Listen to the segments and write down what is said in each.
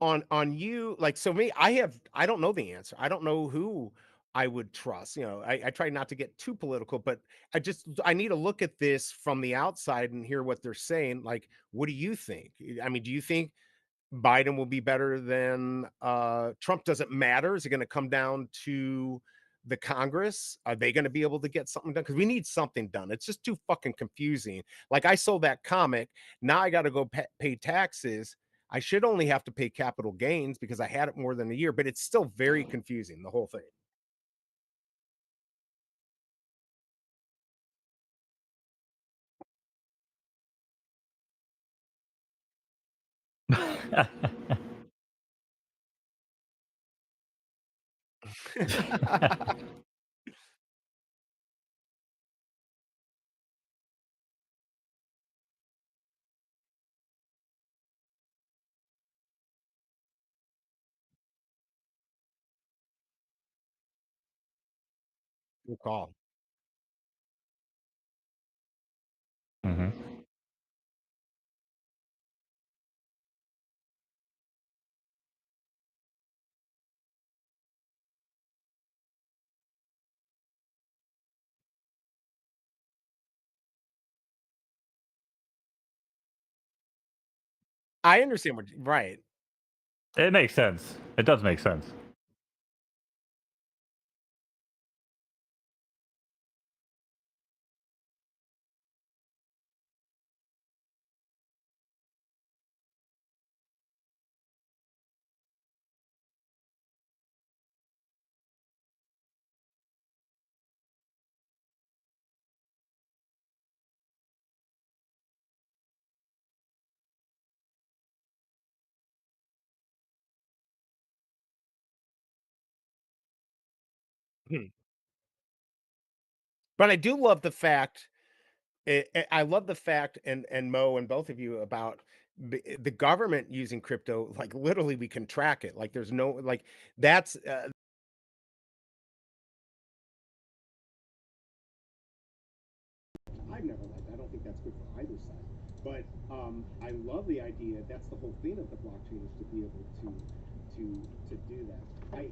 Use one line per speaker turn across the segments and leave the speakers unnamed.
on you, like, so me, I don't know the answer. I don't know who I would trust. I try not to get too political, but I need to look at this from the outside and hear what they're saying. Like, what do you think? I mean, do you think Biden will be better than Trump? Doesn't matter. Is it going to come down to the Congress? Are they going to be able to get something done? Because we need something done. It's just too fucking confusing. Like, I sold that comic. Now I got to go pay taxes. I should only have to pay capital gains because I had it more than a year, but it's still very confusing, the whole thing. Good call.
Mhm.
I understand what right.
It makes sense. It does make sense.
Hmm. But I do love the fact I love the fact, and Mo and both of you, about the government using crypto. Like, literally, we can track it. Like, there's no, like, that's I've never liked. I don't think that's good for either side. But I love the idea. That's the whole thing of the blockchain, is to be able to do that. As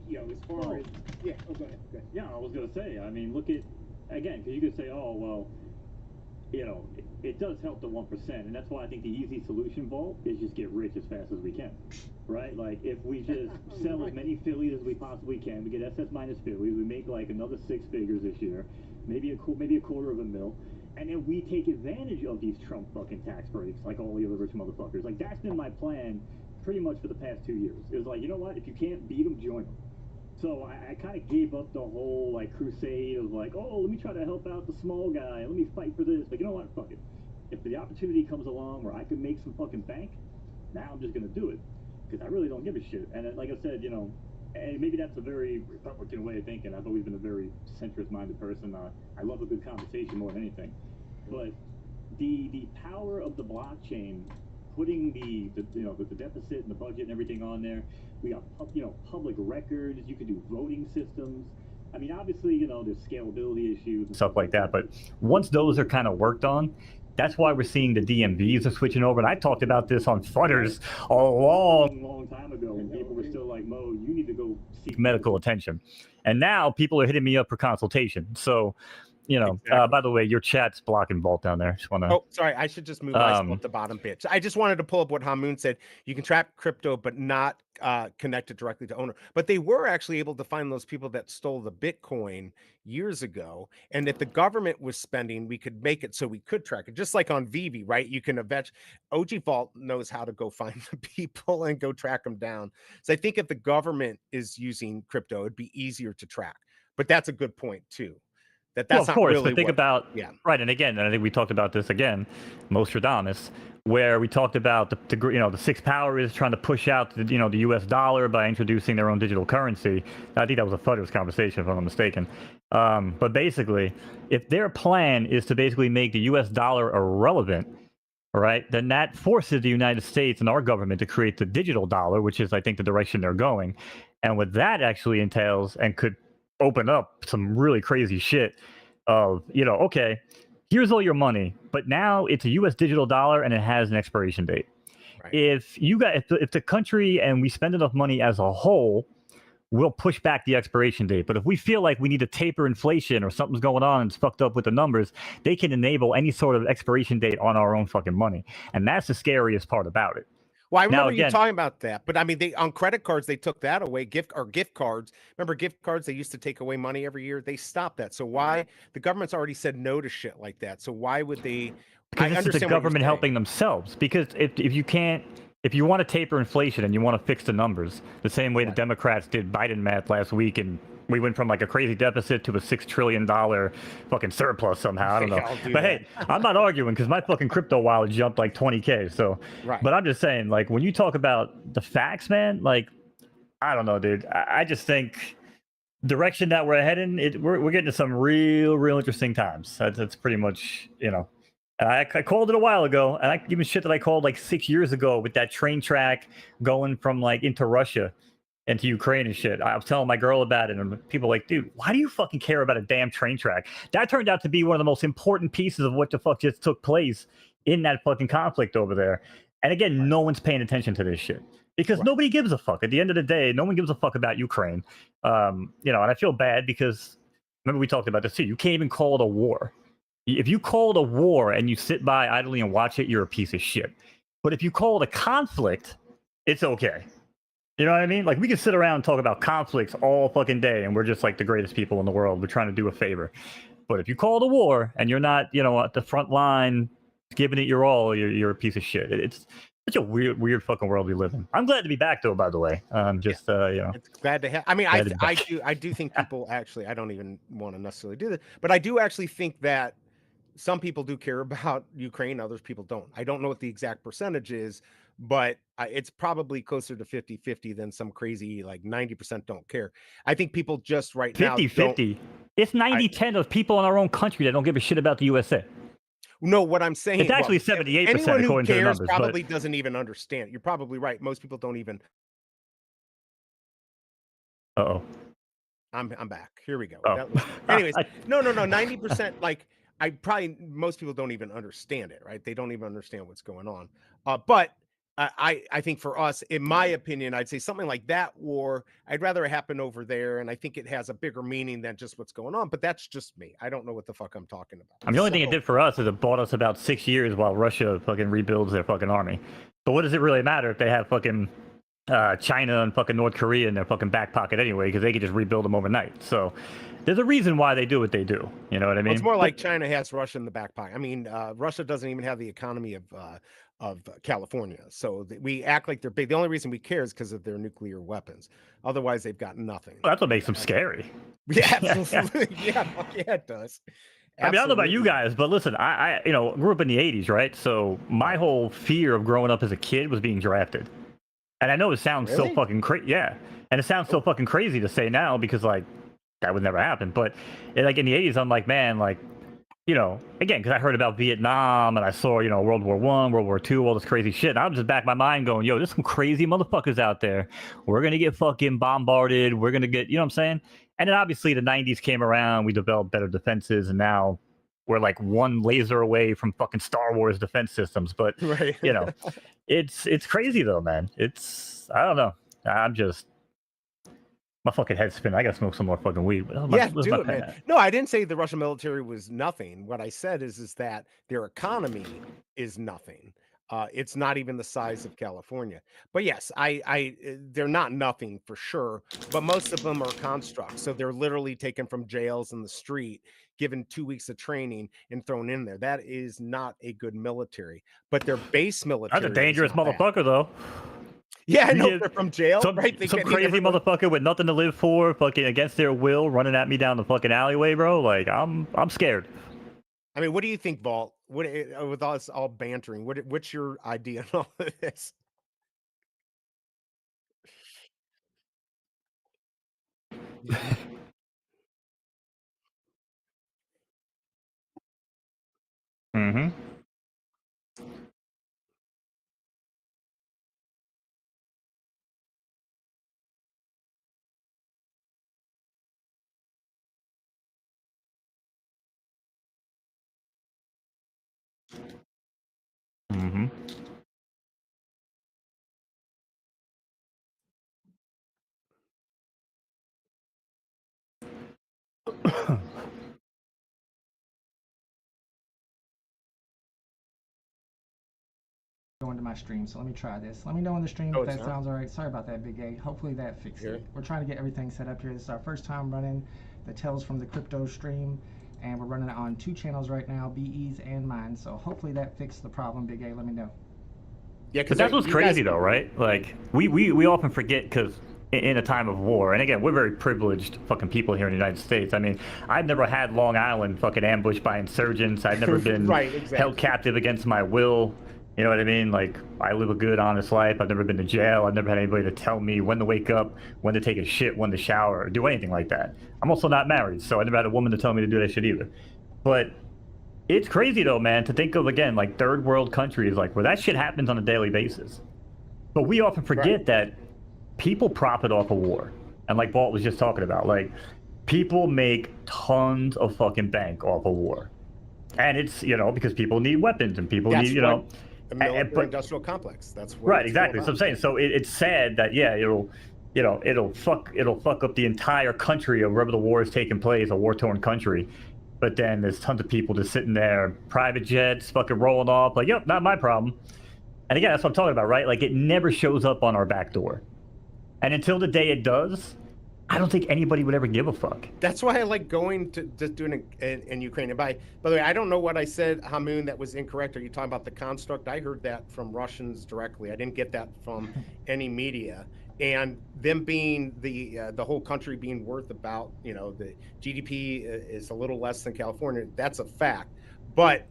far
Well,
as, yeah. Oh, go ahead. Go ahead.
yeah, I was gonna say. I mean, look at again, because you could say, oh well, it does help the 1%, and that's why I think the easy solution, Vault, is just get rich as fast as we can, right? Like if we just sell as
Right.
many Phillies as we possibly can, we get SS minus Phillies, we make like another six figures this year, maybe a quarter of a mil, and then we take advantage of these Trump fucking tax breaks like all the other rich motherfuckers. Like that's been my plan pretty much for the past 2 years. It was like, you know what? If you can't beat them, join them. So I kind of gave up the whole like crusade of like, oh, let me try to help out the small guy. Let me fight for this. But you know what? Fuck it. If the opportunity comes along where I can make some fucking bank, now I'm just gonna do it because I really don't give a shit. And like I said, and maybe that's a very Republican way of thinking. I've always been a very centrist-minded person. I love a good conversation more than anything. But the power of the blockchain, putting the deficit and the budget and everything on there. We got public records. You could do voting systems. I mean, obviously, there's scalability issues and
Stuff
stuff
like
like
that.
that.
But
But
once those are kind of worked on, that's why we're seeing the DMVs are switching over. And I talked about this on Futters a
long time ago, when people were still like, Mo, you need to go seek
medical
medical.
attention. And now people are hitting me up for consultation. So,
Exactly.
by the way, your chat's blocking Vault down there. Just want
Oh, sorry. I should just move
to,
myself up the bottom bit. So I just wanted to pull up what Hamoon said. You can track crypto, but not connect it directly to owner. But they were actually able to find those people that stole the Bitcoin years ago. And if the government was spending, we could make it so we could track it, just like on Vivi, right? You can avenge. OG Vault knows how to go find the people and go track them down. So I think if the government is using crypto, it'd be easier to track. But that's a good point too.
well,
That's
of
not
course,
really
but think
what.
about,
Yeah.
right. And again, and I think we talked about this again, Nostradamus, where we talked about the sixth power is trying to push out the U.S. dollar by introducing their own digital currency. I think that was a Futters conversation, if I'm not mistaken. But basically, if their plan is to basically make the U.S. dollar irrelevant, right, then that forces the United States and our government to create the digital dollar, which is, I think, the direction they're going. And what that actually entails and could open up some really crazy shit of, okay, here's all your money, but now it's a US digital dollar and it has an expiration date.
Right.
If the country and we spend enough money as a whole, we'll push back the expiration date. But if we feel like we need to taper inflation or something's going on and it's fucked up with the numbers, they can enable any sort of expiration date on our own fucking money. And that's the scariest part about it.
Well, I
Now,
remember you
again,
talking about that, but I mean, they on credit cards, they took that away, gift cards. Remember gift cards, they used to take away money every year? They stopped that. So why the government's already said no to shit like that. So why would they
because
I
this is the
understand what you're
government
saying.
helping themselves. Because if you can't, if you want to taper inflation and you want to fix the numbers, the same way the
Right.
Democrats did Biden math last week, and we went from like a crazy deficit to a $6 trillion fucking surplus somehow. I don't know.
Yeah, I'll do
But
that.
hey, I'm not arguing because my fucking crypto wallet jumped like 20K. So,
Right.
but I'm just saying, like, when you talk about the facts, man, like, I don't know, dude. I just think direction that we're heading, we're getting to some real interesting times. That's pretty much, I called it a while ago, and I even shit that I called like 6 years ago with that train track going from like into Russia and to Ukraine and shit. I was telling my girl about it, and people were like, dude, why do you fucking care about a damn train track? That turned out to be one of the most important pieces of what the fuck just took place in that fucking conflict over there. And again,
Right.
no one's paying attention to this shit because
Right.
nobody gives a fuck. At the end of the day, no one gives a fuck about Ukraine. And I feel bad because remember we talked about this too. You can't even call it a war. If you call it a war and you sit by idly and watch it, you're a piece of shit. But if you call it a conflict, it's okay. You know what I mean? Like, we can sit around and talk about conflicts all fucking day, and we're just like the greatest people in the world. We're trying to do a favor. But if you call it a war and you're not, at the front line giving it your all, you're a piece of shit. It's such a weird fucking world we live in. I'm glad to be back, though, by the way.
Yeah. It's glad to have. I mean,
Glad to be back.
I do think people actually. I don't even want to necessarily do this, but I do actually think that some people do care about Ukraine, others people don't. I don't know what the exact percentage is, but it's probably closer to 50-50 than some crazy like 90% don't care. I think people just right now don't.
50-50. It's
I
90-10 of people in our own country that don't give a shit about the USA.
know what I'm
It's
saying. Well,
actually 78%
anyone who
according to the
cares
numbers, but
probably doesn't even understand. You're probably right. Most people don't even.
uh-oh.
I'm back. Here we go.
Oh.
Anyways, no. 90% like I probably most people don't even understand it, right? They don't even understand what's going on. But I think for us, in my opinion, I'd say something like that war, I'd rather it happen over there. And I think it has a bigger meaning than just what's going on. But that's just me. I don't know what the fuck I'm talking about.
I mean, the only thing it
So
did for us is it bought us about 6 years while Russia fucking rebuilds their fucking army. But what does it really matter if they have fucking China and fucking North Korea in their fucking back pocket anyway? Because they could just rebuild them overnight. So there's a reason why they do what they do. You know what I
well, it's
mean?
more like
But
China has Russia in the back pocket. I mean, Russia doesn't even have the economy of California, so we act like they're big. The only reason we care is because of their nuclear weapons. Otherwise, they've got nothing.
that's what makes them scary.
Yeah,
Yeah, yeah.
absolutely. Yeah, fuck yeah, it does.
I mean, I don't know about you
Absolutely.
guys, but listen, I grew up in the 80s, right? So my
Right.
whole fear of growing up as a kid was being drafted. And I know it sounds so
Really?
fucking crazy. Yeah. And it sounds so
Oh,
fucking crazy to say now because, like, that would never happen. But, like, in the 80s, I'm like, man, like, again, because I heard about Vietnam and I saw, World War One, World War Two, all this crazy shit. And I'm just back my mind going, yo, there's some crazy motherfuckers out there. We're going to get fucking bombarded. We're going to get, you know what I'm saying? And then obviously the 90s came around. We developed better defenses. And now we're like one laser away from fucking Star Wars defense systems. But,
right.
you know, it's crazy though, man. I don't know. I'm just, my fucking head's spinning. I got to smoke some more fucking weed.
Yeah,
Where's my
do it,
pen
man.
at?
No, I didn't say the Russian military was nothing. What I said is that their economy is nothing. It's not even the size of California. But yes, they're not nothing for sure. But most of them are constructs, so they're literally taken from jails in the street, given 2 weeks of training, and thrown in there. That is not a good military. But their base
That's a
military
dangerous
isn't bad.
motherfucker though.
Yeah, I
You
know
get
they're from jail,
some
right? They
some
can't need
crazy
everyone.
motherfucker with nothing to live for, fucking against their will, running at me down the fucking alleyway, bro. Like I'm scared.
I mean, what do you think, Vault? With us all bantering, what's your idea on all of this? Yeah.
Mm-hmm. Mm-hmm.
Go into my stream, so let me try this. Let me know on the stream
Oh,
if
it's
that
not?
sounds all right. Sorry about that, Big A. Hopefully that fixes
Sure.
it. We're trying to get everything set up here. This is our first time running the Tales from the Crypto stream, and we're running it on 2 channels right now, BE's and mine. So hopefully that fixed the problem, Big A. Let me know.
Yeah,
But that's what's crazy though, right? Like we often forget because in a time of war, and again, we're very privileged fucking people here in the United States. I mean, I've never had Long Island fucking ambushed by insurgents. I've never been
Right, exactly.
held captive against my will. You know what I mean? Like, I live a good, honest life. I've never been to jail. I've never had anybody to tell me when to wake up, when to take a shit, when to shower, or do anything like that. I'm also not married, so I never had a woman to tell me to do that shit either. But it's crazy though, man, to think of, again, like third world countries, like where that shit happens on a daily basis. But we often forget that people profit off of war. And like Vault was just talking about, like, people make tons of fucking bank off of war. And it's, you know, because people need weapons and people need, you know,
the military industrial complex. That's what
right, exactly. So I'm saying, so it's sad that, yeah, it'll fuck up the entire country of wherever the war is taking place, a war-torn country. But then there's tons of people just sitting there, private jets, fucking rolling off, like, yep, not my problem. And again, that's what I'm talking about, right? Like, it never shows up on our back door. And until the day it does, I don't think anybody would ever give a fuck.
That's why I like going to just doing it in Ukraine. And by the way, I don't know what I said, Hamoon, that was incorrect. Are you talking about the construct? I heard that from Russians directly. I didn't get that from any media. And them being the whole country being worth about, you know, the GDP is a little less than California. That's a fact. But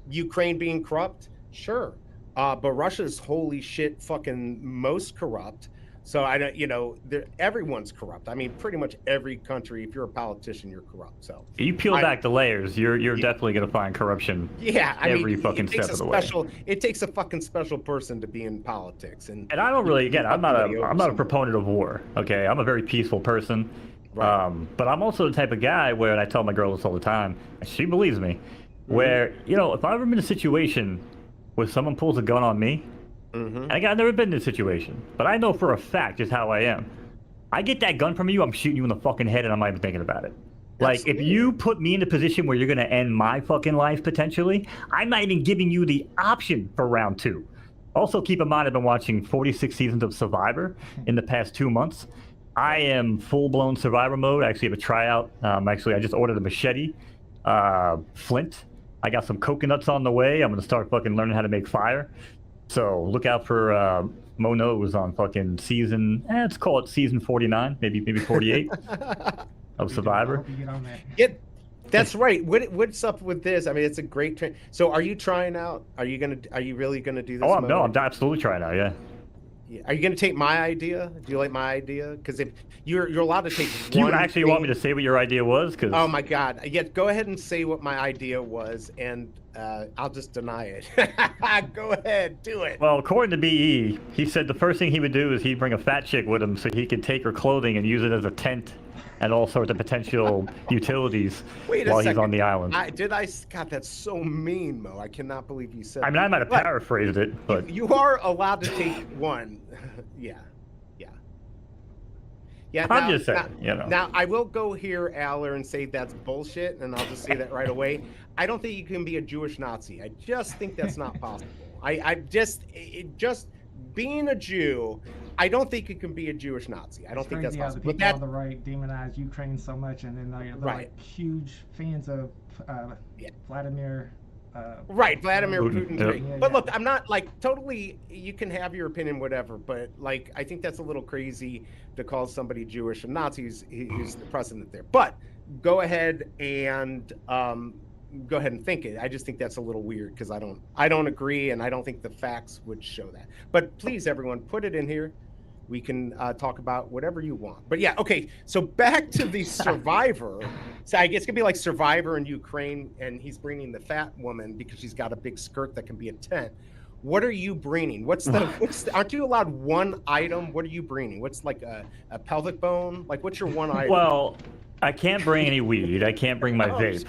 Ukraine being corrupt, sure. But Russia's holy shit fucking most corrupt. So I don't, you know, everyone's corrupt. I mean, pretty much every country, if you're a politician, you're corrupt. So
you peel back the layers, you're definitely gonna find corruption.
Yeah,
every fucking step of the way.
It takes a fucking special person to be in politics, and
I don't really, again, I'm not a proponent of war. Okay, I'm a very peaceful person.
Right.
But I'm also the type of guy where, and I tell my girl this all the time, and she believes me, where, you know, if I've ever been in a situation where someone pulls a gun on me. And I've never been in this situation, but I know for a fact just how I am. I get that gun from you, I'm shooting you in the fucking head, and I'm not even thinking about it. Like, if you put me in a position where you're gonna end my fucking life potentially, I'm not even giving you the option for round 2. Also, keep in mind, I've been watching 46 seasons of Survivor in the past 2 months. I am full-blown Survivor mode. I actually have a tryout. Actually, I just ordered a machete, flint. I got some coconuts on the way. I'm gonna start fucking learning how to make fire. So look out for MoKnowz on fucking season, let's call it season 49, maybe 48 of Survivor.
Yeah, that's right. What's up with this? I mean, it's a great trend. So are you trying out? Are you really gonna do this?
Oh, no, I'm absolutely trying out, yeah.
Are you gonna take my idea? Do you like my idea? Because if you're allowed to take
Do you
one
actually
thing...
want me to say what your idea was? Cause...
Oh my God. Yeah, go ahead and say what my idea was, and I'll just deny it. Go ahead, do it.
Well, according to BE, he said the first thing he would do is he'd bring a fat chick with him so he could take her clothing and use it as a tent and all sorts of potential utilities while he's on the island.
God, that's so mean, Mo. I cannot believe you said
I mean,
that.
I might have paraphrased it, but...
You are allowed to take one. Yeah,
I'm just saying, you know.
Now, I will go here, Aller, and say that's bullshit, and I'll just say that right away. I don't think you can be a Jewish Nazi. I just think that's not possible. Just being a Jew, I don't think you can be a Jewish Nazi. I don't think that's possible.
The people on the right demonize Ukraine so much, and then they're like huge fans of Vladimir.
Vladimir Putin's great.
Yeah,
but look, I'm not like totally, you can have your opinion, whatever, but like, I think that's a little crazy to call somebody Jewish and Nazis. He's the precedent there. But go ahead and think it. I just think that's a little weird because I don't agree, and I don't think the facts would show that. But please, everyone, put it in here. We can talk about whatever you want. But yeah, okay. So back to the Survivor. So I guess it's gonna be like Survivor in Ukraine, and he's bringing the fat woman because she's got a big skirt that can be a tent. What are you bringing? Aren't you allowed one item? What are you bringing? What's like a pelvic bone? Like, what's your one item?
Well, I can't bring any weed. I can't bring my vape.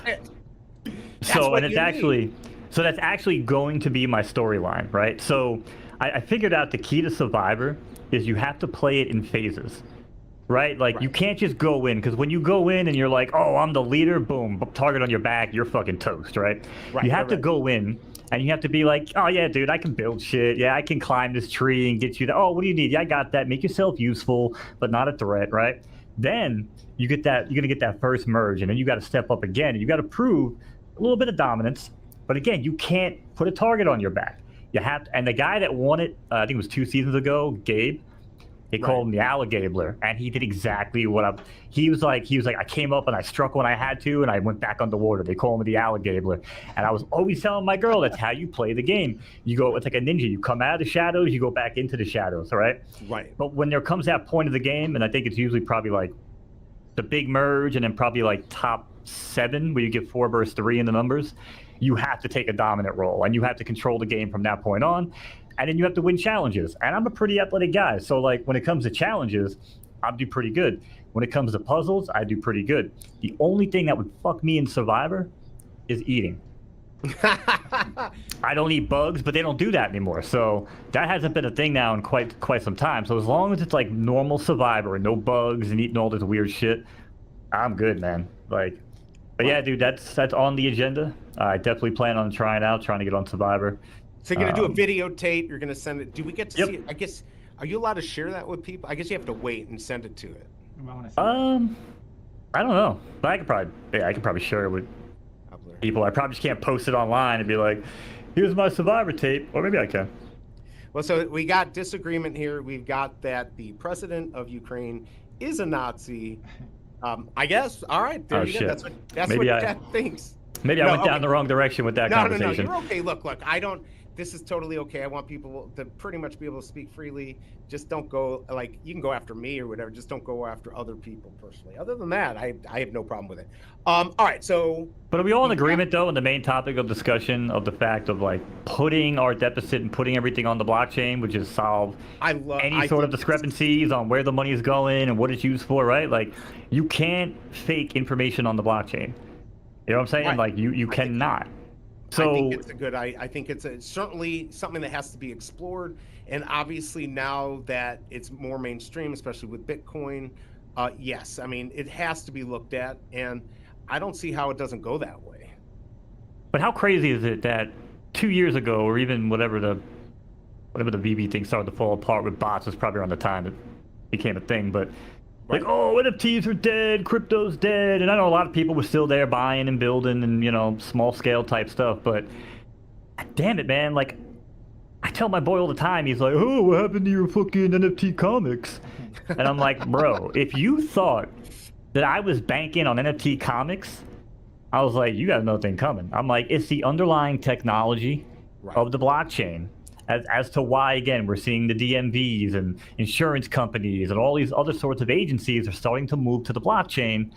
That's actually going to be my storyline, right? So I figured out the key to Survivor is you have to play it in phases. right? Like, you can't just go in, because when you go in and you're like, oh, I'm the leader, boom, target on your back, you're fucking toast, right? You have to go in and you have to be like, oh yeah, dude, I can build shit. Yeah, I can climb this tree and get you that. Oh, what do you need? Yeah, I got that. Make yourself useful, but not a threat, right? Then you get that, you're gonna get that first merge, and then you got to step up again, and you got to prove a little bit of dominance. But again, you can't put a target on your back. You have to, and the guy that won it, I think it was 2 seasons ago, Gabe. They called him the alligator, and he did exactly what he was like, I came up and I struck when I had to, and I went back underwater. They call him the alligator. And I was always telling my girl, that's how you play the game. You go, it's like a ninja. You come out of the shadows, you go back into the shadows, all right?
Right.
But when there comes that point of the game, and I think it's usually probably like the big merge, and then probably like top 7, where you get 4 versus 3 in the numbers, you have to take a dominant role, and you have to control the game from that point on. And then you have to win challenges. And I'm a pretty athletic guy. So, like, when it comes to challenges, I do pretty good. When it comes to puzzles, I do pretty good. The only thing that would fuck me in Survivor is eating. I don't eat bugs, but they don't do that anymore. So that hasn't been a thing now in quite some time. So as long as it's like normal Survivor and no bugs and eating all this weird shit, I'm good, man. Like, but yeah, dude, that's on the agenda. I definitely plan on trying to get on Survivor.
So you're gonna do a videotape. You're gonna send it. Do we get to see it? I guess. Are you allowed to share that with people? I guess you have to wait and send it to it.
I don't know, but I could probably share it with people. I probably just can't post it online and be like, "Here's my Survivor tape," or maybe I can.
Well, so we got disagreement here. We've got that the president of Ukraine is a Nazi. I guess. All right, there you go. That's what Jeff thinks.
Maybe I went down the wrong direction with that conversation.
No, you're okay. Look, I don't. This is totally okay. I want people to pretty much be able to speak freely. Just don't go, like, you can go after me or whatever. Just don't go after other people personally. Other than that, I have no problem with it. All right, so. But
are we all in agreement, though, on the main topic of discussion of the fact of, like, putting our deficit and putting everything on the blockchain, which is solve any sort of discrepancies on where the money is going and what it's used for, right? Like, you can't fake information on the blockchain. You know what I'm saying? Right. Like, you cannot. So
I think it's I think it's certainly something that has to be explored. And obviously now that it's more mainstream, especially with Bitcoin, yes, I mean, it has to be looked at. And I don't see how it doesn't go that way.
But how crazy is it that 2 years ago, or even whatever the VB thing started to fall apart with bots, was probably around the time it became a thing, but like, oh, NFTs are dead, crypto's dead, and I know a lot of people were still there buying and building and, you know, small scale type stuff, but damn it, man, like, I tell my boy all the time, he's like, oh, what happened to your fucking NFT comics? And I'm like, bro, if you thought that I was banking on NFT comics, I was like, you got another thing coming. I'm like, it's the underlying technology of the blockchain. As to why, again, we're seeing the DMVs and insurance companies and all these other sorts of agencies are starting to move to the blockchain.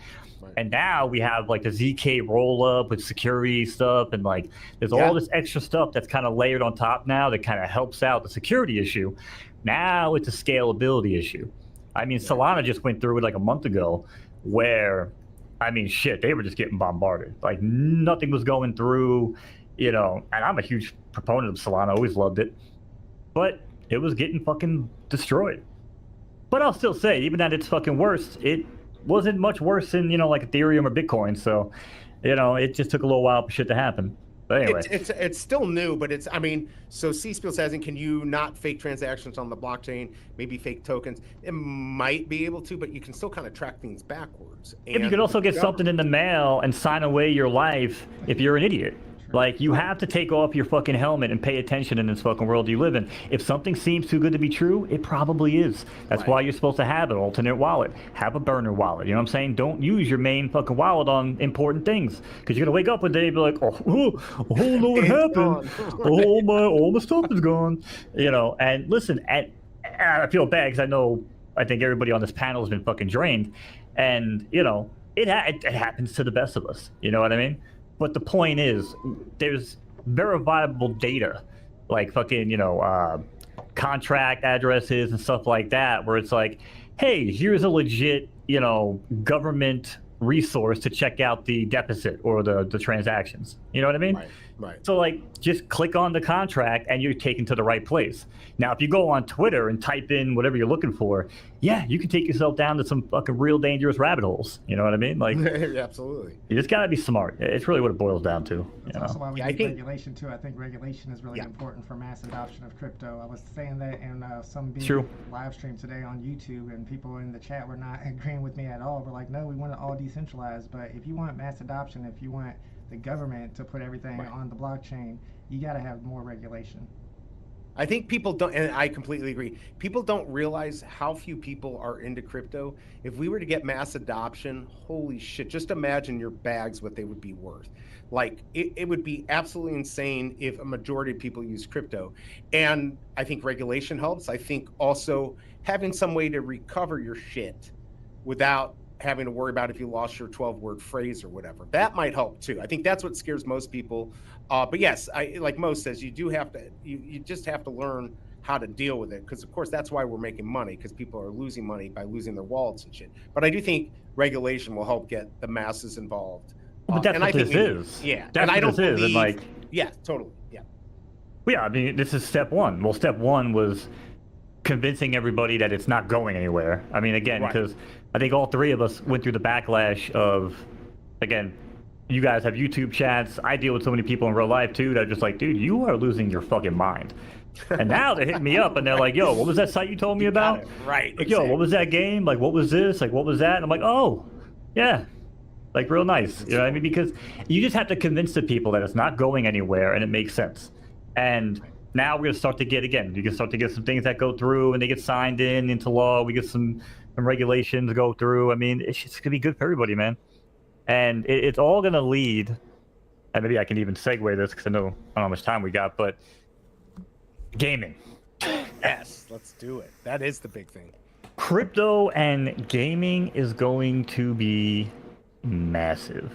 And now we have like the ZK roll-up with security stuff, and like there's all this extra stuff that's kind of layered on top now that kind of helps out the security issue. Now it's a scalability issue. I mean, Solana just went through it like a month ago where, I mean, shit, they were just getting bombarded. Like nothing was going through, you know, and I'm a huge proponent of Solana, always loved it, but it was getting fucking destroyed. But I'll still say, even at its fucking worst, it wasn't much worse than, you know, like Ethereum or Bitcoin. So, you know, it just took a little while for shit to happen. But anyway,
it's still new, but it's, I mean, so C-Spiel says, can you not fake transactions on the blockchain, maybe fake tokens? It might be able to, but you can still kind of track things backwards.
And you could also get something in the mail and sign away your life if you're an idiot. Like, you have to take off your fucking helmet and pay attention in this fucking world you live in. If something seems too good to be true, it probably is. That's why you're supposed to have an alternate wallet. Have a burner wallet. You know what I'm saying? Don't use your main fucking wallet on important things. Because you're going to wake up one day and be like, oh no, what happened? All my stuff is gone. You know, and listen, I feel bad because I think everybody on this panel has been fucking drained. And, you know, it happens to the best of us. You know what I mean? But the point is, there's verifiable data, like fucking, you know, contract addresses and stuff like that, where it's like, hey, here's a legit, you know, government resource to check out the deficit or the transactions. You know what I mean?
Right.
So like, just click on the contract and you're taken to the right place. Now, if you go on Twitter and type in whatever you're looking for, yeah, you can take yourself down to some fucking real dangerous rabbit holes. You know what I mean? Like,
Absolutely.
you just gotta be smart. It's really what it boils down to.
That's
You
also
know?
why we
Yeah, I
need
think-
regulation too. I think regulation is really
Yeah.
important for mass adoption of crypto. I was saying that in some big
True.
live stream today on YouTube, and people in the chat were not agreeing with me at all. We're like, no, we want it all decentralized. But if you want mass adoption, if you want the government to put everything on the blockchain, you got to have more regulation.
I think people don't, and I completely agree. People don't realize how few people are into crypto. If we were to get mass adoption, holy shit, just imagine your bags, what they would be worth. Like, it would be absolutely insane if a majority of people use crypto. And I think regulation helps. I think also having some way to recover your shit without having to worry about if you lost your 12-word phrase or whatever. That might help too. I think that's what scares most people. But yes, like Mo says, you do have to, you just have to learn how to deal with it. Because of course, that's why we're making money, because people are losing money by losing their wallets and shit. But I do think regulation will help get the masses involved.
But that's
and
what
I think
this is.
Yeah.
That's
and I
what
don't
this is.
believe,
And like,
yeah, totally. Yeah.
well, yeah, I mean, this is step one. Well, step one was convincing everybody that it's not going anywhere. I mean, again,
Right.
because I think all three of us went through the backlash of, again, you guys have YouTube chats. I deal with so many people in real life too that are just like, dude, you are losing your fucking mind. And now they hit me up and they're like, yo, what was that site you told me about?
Right.
Like, yo, what was that game? Like, what was this? Like, what was that? And I'm like, oh, yeah. Like, real nice. You know what I mean? Because you just have to convince the people that it's not going anywhere and it makes sense. And now we're going to start to get, again, you can start to get some things that go through and they get signed into law. We get some regulations go through. I mean, it's just going to be good for everybody, man. And it's all going to lead, and maybe I can even segue this because I don't know how much time we got, but gaming.
Yes, let's do it. That is the big thing.
Crypto and gaming is going to be massive.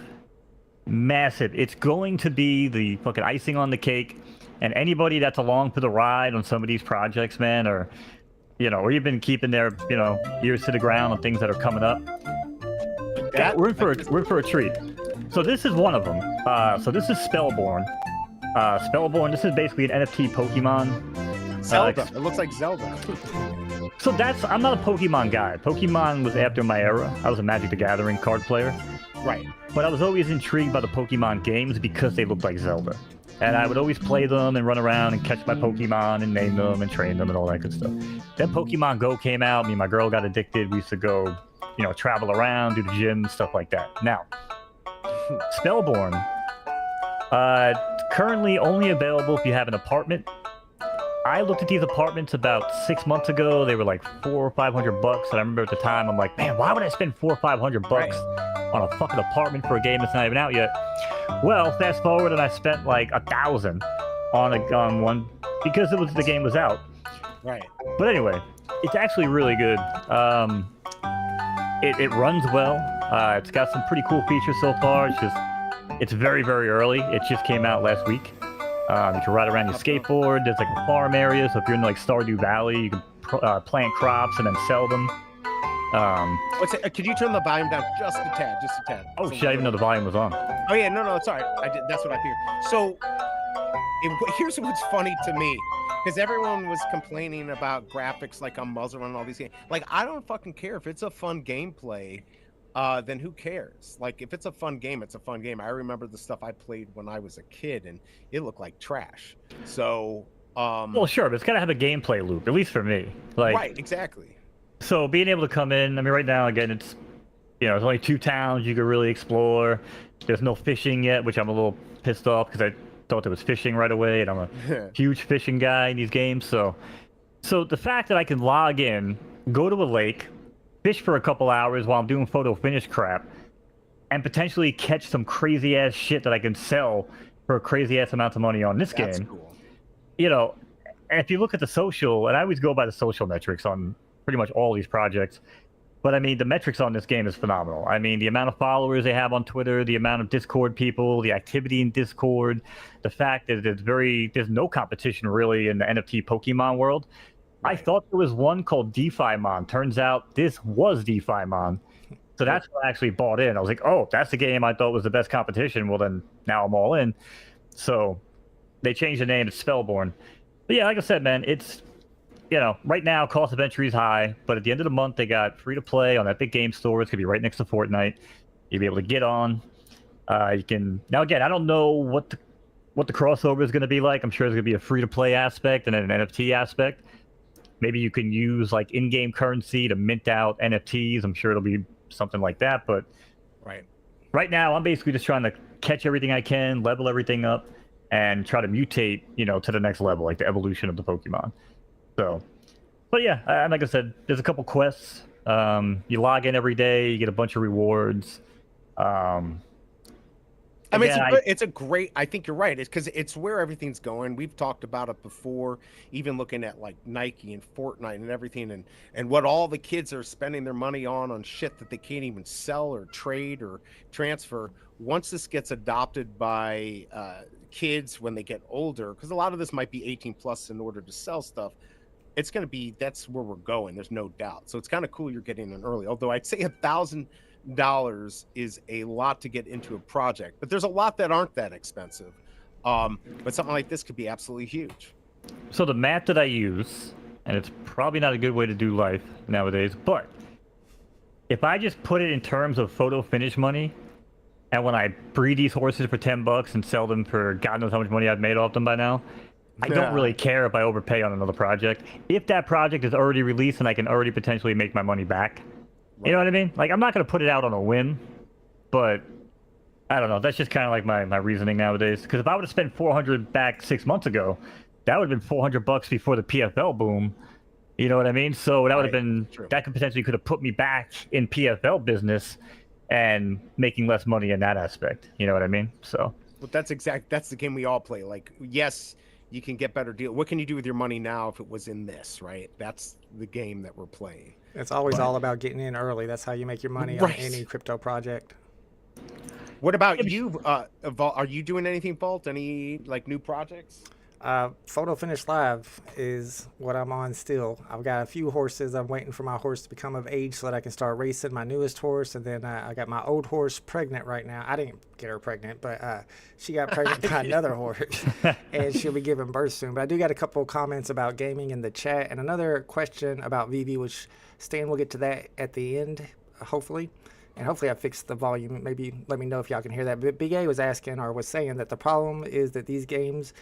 Massive. It's going to be the fucking icing on the cake. And anybody that's along for the ride on some of these projects, man, or, or even keeping their, ears to the ground on things that are coming up, we're in for a treat. So this is one of them. So this is Spellborn. Spellborn, this is basically an NFT Pokemon.
Zelda. It looks like Zelda.
So I'm not a Pokemon guy. Pokemon was after my era. I was a Magic the Gathering card player.
Right.
But I was always intrigued by the Pokemon games because they looked like Zelda. And I would always play them and run around and catch my Pokemon and name them and train them and all that good stuff. Then Pokemon Go came out. Me and my girl got addicted. We used to go, travel around, do the gym, stuff like that. Now, Spellborn, currently only available if you have an apartment. I looked at these apartments about 6 months ago. They were like $400 or $500. And I remember at the time, I'm like, man, why would I spend $400 or $500 on a fucking apartment for a game that's not even out yet? Well, fast forward, and I spent like $1,000 on one because the game was out.
Right.
But anyway, it's actually really good. It runs well. It's got some pretty cool features so far. It's very, very early. It just came out last week. You can ride around your skateboard. There's like a farm area, so if you're in like Stardew Valley, you can plant crops and then sell them.
Could you turn the volume down just a tad? Just a tad.
Oh shit! I didn't even know the volume was on.
Oh yeah, no, it's all right. I did. That's what I figured. So here's what's funny to me, because everyone was complaining about graphics like on Muzzle and all these games. Like, I don't fucking care if it's a fun gameplay. Then who cares? Like, if it's a fun game, it's a fun game. I remember the stuff I played when I was a kid, and it looked like trash. So,
well, sure, but it's gotta have a gameplay loop, at least for me. Like,
right, exactly.
So being able to come in, I mean, right now, again, it's, there's only 2 towns you could really explore. There's no fishing yet, which I'm a little pissed off because I thought there was fishing right away, and I'm a huge fishing guy in these games. So the fact that I can log in, go to a lake, fish for a couple hours while I'm doing photo finish crap, and potentially catch some crazy ass shit that I can sell for crazy ass amounts of money on this
That's
game.
cool.
And if you look at the social, and I always go by the social metrics on pretty much all these projects, but I mean, the metrics on this game is phenomenal. I mean, the amount of followers they have on Twitter, the amount of Discord people, the activity in Discord, the fact that there's no competition really in the NFT Pokemon world. Right. I thought there was one called DeFi Mon. Turns out this was DeFi Mon. So that's what I actually bought in. I was like, oh, that's the game I thought was the best competition. Well, then now I'm all in. So they changed the name to Spellborn. But yeah, like I said, man, it's, right now cost of entry is high, but at the end of the month they got free to play on Epic Game Store. It's gonna be right next to Fortnite. You'll be able to get on. You can now again. I don't know what the crossover is going to be like. I'm sure there's going to be a free to play aspect and then an NFT aspect. Maybe you can use like in-game currency to mint out NFTs. I'm sure it'll be something like that. But right now, I'm basically just trying to catch everything I can, level everything up, and try to mutate, to the next level, like the evolution of the Pokemon. So, but yeah, and like I said, there's a couple quests. You log in every day, you get a bunch of rewards.
I mean, it's a great. I think you're right. It's because it's where everything's going. We've talked about it before, even looking at like Nike and Fortnite and everything, and what all the kids are spending their money on shit that they can't even sell or trade or transfer. Once this gets adopted by kids when they get older, because a lot of this might be 18 plus in order to sell stuff. It's going to be, that's where we're going. There's no doubt. So it's kind of cool you're getting in early. Although I'd say $1,000 is a lot to get into a project, but there's a lot that aren't that expensive. But something like this could be absolutely huge.
So the math that I use, and it's probably not a good way to do life nowadays, but if I just put it in terms of photo finish money, and when I breed these horses for $10 and sell them for God knows how much money I've made off them by now, I don't really care if I overpay on another project. If that project is already released and I can already potentially make my money back, you know what I mean? Like, I'm not going to put it out on a whim, but I don't know. That's just kind of like my reasoning nowadays. Because if I would have spent $400 back 6 months ago, that would have been $400 before the PFL boom. You know what I mean? So that would have been, that could potentially could have put me back in PFL business and making less money in that aspect. You know what I mean? So.
Well, that's the game we all play. Like, yes, you can get better deal. What can you do with your money now if it was in this, right? That's the game that we're playing.
It's always all about getting in early. That's how you make your money on any crypto project.
What about you, Vault? Are you doing anything, Vault? Any like new projects?
Photo Finish Live is what I'm on still. I've got a few horses. I'm waiting for my horse to become of age so that I can start racing my newest horse. And then I got my old horse pregnant right now. I didn't get her pregnant, but she got pregnant by another horse. And she'll be giving birth soon. But I do got a couple of comments about gaming in the chat. And another question about VV, which Stan will get to that at the end, hopefully. And hopefully I fixed the volume. Maybe let me know if y'all can hear that. But Big A was asking or was saying that the problem is that these games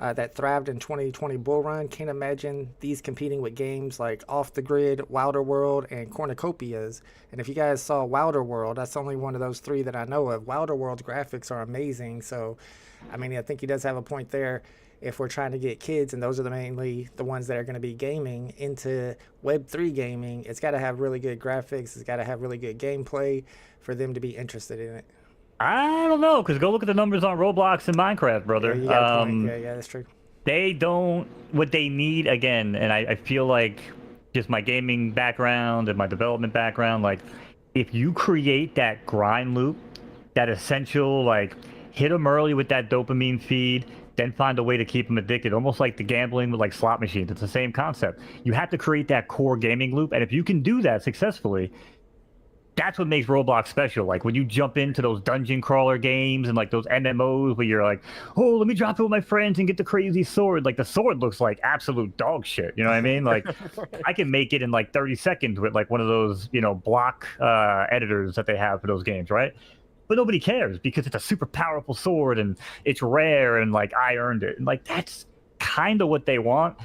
that thrived in 2020 bull run, can't imagine these competing with games like Off the Grid, Wilder World, and Cornucopias. And if you guys saw Wilder World, that's only one of those three that I know of. Wilder World's graphics are amazing. So, I mean, I think he does have a point there. If we're trying to get kids, and those are mainly the ones that are going to be gaming, into Web3 gaming, it's got to have really good graphics. It's got to have really good gameplay for them to be interested in it.
I don't know, because go look at the numbers on Roblox and Minecraft, brother.
Yeah, you got a point. Yeah, that's true.
They don't, what they need, again, and I feel like just my gaming background and my development background, like, if you create that grind loop, that essential, like, hit them early with that dopamine feed, then find a way to keep them addicted, almost like the gambling with, like, slot machines. It's the same concept. You have to create that core gaming loop, and if you can do that successfully, that's what makes Roblox special. Like when you jump into those dungeon crawler games and like those MMOs where you're like, oh, let me drop it with my friends and get the crazy sword. Like the sword looks like absolute dog shit. You know what I mean? Like I can make it in like 30 seconds with like one of those, block editors that they have for those games, right? But nobody cares because it's a super powerful sword and it's rare and like I earned it. And like that's kind of what they want.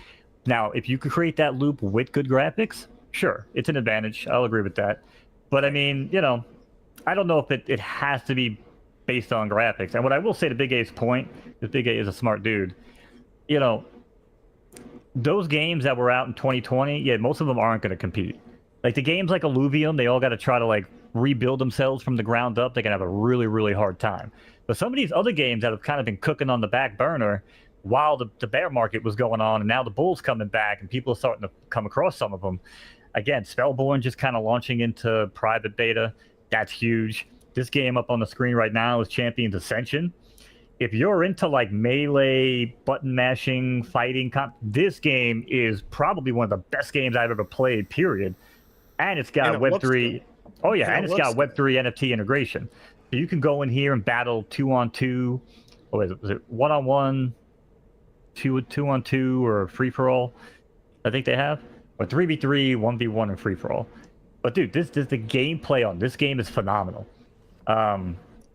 Now, if you could create that loop with good graphics, sure, it's an advantage. I'll agree with that. But I mean, I don't know if it has to be based on graphics. And what I will say to Big A's point, because Big A is a smart dude, those games that were out in 2020, yeah, most of them aren't going to compete. Like the games like Illuvium, they all got to try to like rebuild themselves from the ground up. They can have a really, really hard time. But some of these other games that have kind of been cooking on the back burner while the bear market was going on, and now the bull's coming back and people are starting to come across some of them. Again, Spellborn just kind of launching into private beta. That's huge. This game up on the screen right now is Champions Ascension. If you're into like melee, button mashing, fighting, this game is probably one of the best games I've ever played, period. And it's got Web3. Oh yeah,
And
and
it
it's
looks
got Web3 NFT integration. So you can go in here and battle 2-on-2, or is it 1-on-1, 2-on-2, or free for all? I think they have, or 3v3, 1v1, and free for all. But dude, this the gameplay on this game is phenomenal.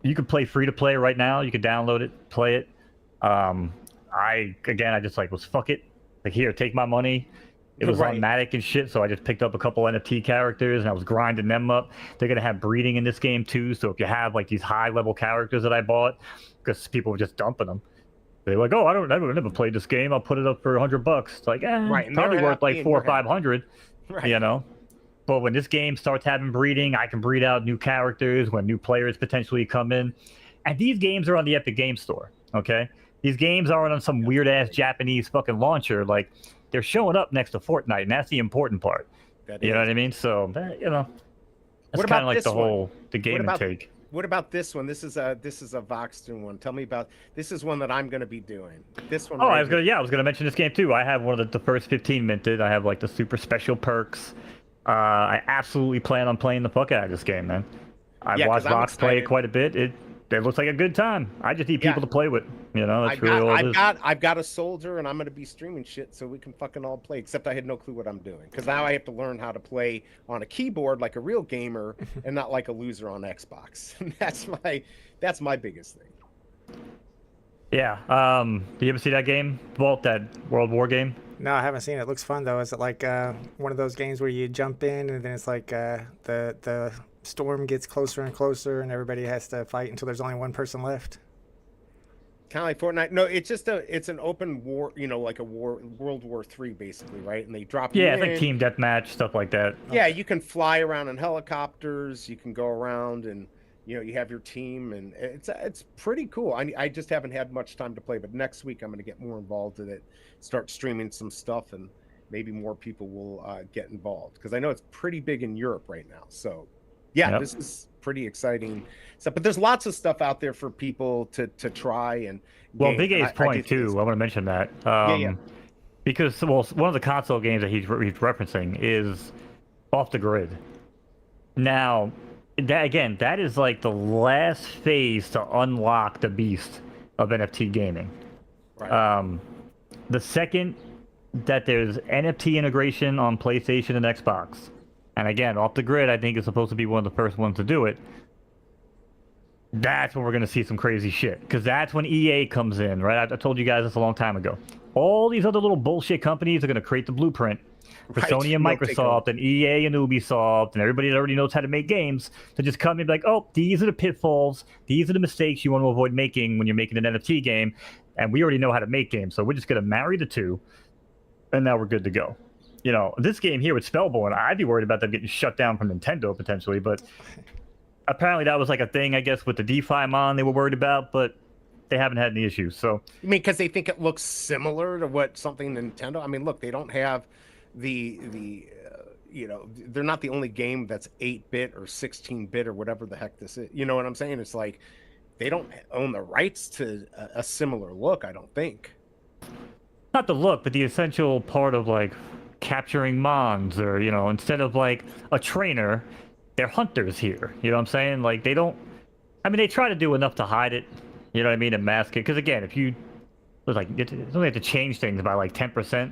You can play free to play right now. You can download it, play it. I just like was fuck it. Like here, take my money. It was on
Right.
Matic and shit, so I just picked up a couple NFT characters and I was grinding them up. They're gonna have breeding in this game too, so if you have like these high level characters that I bought, because people were just dumping them. They're like, oh, I never played this game. I'll put it up for $100. It's like,
Right, and
probably
they're
worth
happy
like
and
400 or
you're happy.
500,
Right.
you know. But when this game starts having breeding, I can breed out new characters when new players potentially come in. And these games are on the Epic Game Store, okay? These games aren't on some weird ass Japanese fucking launcher. Like they're showing up next to Fortnite, and that's the important part.
That
You know
is.
what I mean? So you know, that's
What
kind
about
of like
this
the
one?
whole the game
about-
intake.
What about this one? This is a Voxton one. Tell me about this. Is one that I'm going to be doing. This one.
Oh,
right
I was gonna mention this game too. I have one of the first 15 minted. I have like the super special perks. I absolutely plan on playing the fuck out of this game, man. I've
Yeah, 'cause
watched
I'm
Vox play it
excited.
quite a bit. It looks like a good time. I just need
Yeah.
people to play with. You know, that's really all it is.
I've got a soldier, and I'm going to be streaming shit so we can fucking all play. Except I had no clue what I'm doing because now I have to learn how to play on a keyboard like a real gamer and not like a loser on Xbox. And that's my biggest thing.
Yeah. Do you ever see that game, Vault? That World War game?
No, I haven't seen it. It looks fun though. Is it like one of those games where you jump in and then it's like the storm gets closer and closer and everybody has to fight until there's only one person left?
Kind of like Fortnite. No, it's an open war. You know, like a World War III, basically, right? And they drop you
Yeah, it's
in.
like team deathmatch stuff like that.
Yeah, you can fly around in helicopters. You can go around and you have your team, and it's pretty cool. I just haven't had much time to play, but next week I'm going to get more involved with it, start streaming some stuff, and maybe more people will get involved because I know it's pretty big in Europe right now. So, yeah,
Yep.
this is pretty exciting stuff. But there's lots of stuff out there for people to try and.
Well,
game.
Big A's
I do
point
think
too.
it's-
I want to mention that.
yeah.
Because one of the console games that he's referencing is Off the Grid. Now, that is like the last phase to unlock the beast of NFT gaming.
Right.
The second that there's NFT integration on PlayStation and Xbox, and again, Off the Grid, I think is supposed to be one of the first ones to do it. That's when we're going to see some crazy shit. Because that's when EA comes in, right? I told you guys this a long time ago. All these other little bullshit companies are going to create the blueprint for
Right.
Sony and
They'll take
Microsoft and EA and Ubisoft and everybody that already knows how to make games to just come in and be like, oh, these are the pitfalls. These are the mistakes you want to avoid making when you're making an NFT game. And we already know how to make games. So we're just going to marry the two. And now we're good to go. You know, this game here with Spellborn, I'd be worried about them getting shut down from Nintendo potentially, but apparently that was like a thing, I guess, with the DeFi mon they were worried about, but they haven't had any issues. So
I mean, because they think it looks similar to what something Nintendo. I mean, look, they don't have the they're not the only game that's 8-bit or 16-bit or whatever the heck this is. You know what I'm saying? It's like they don't own the rights to a similar look. I don't think.
not the look, but the essential part of like capturing mons, or instead of like a trainer, they're hunters here. You know what I'm saying? Like they don't. I mean, they try to do enough to hide it. You know what I mean? And mask it. Because again, if you it's only have to change things by like 10%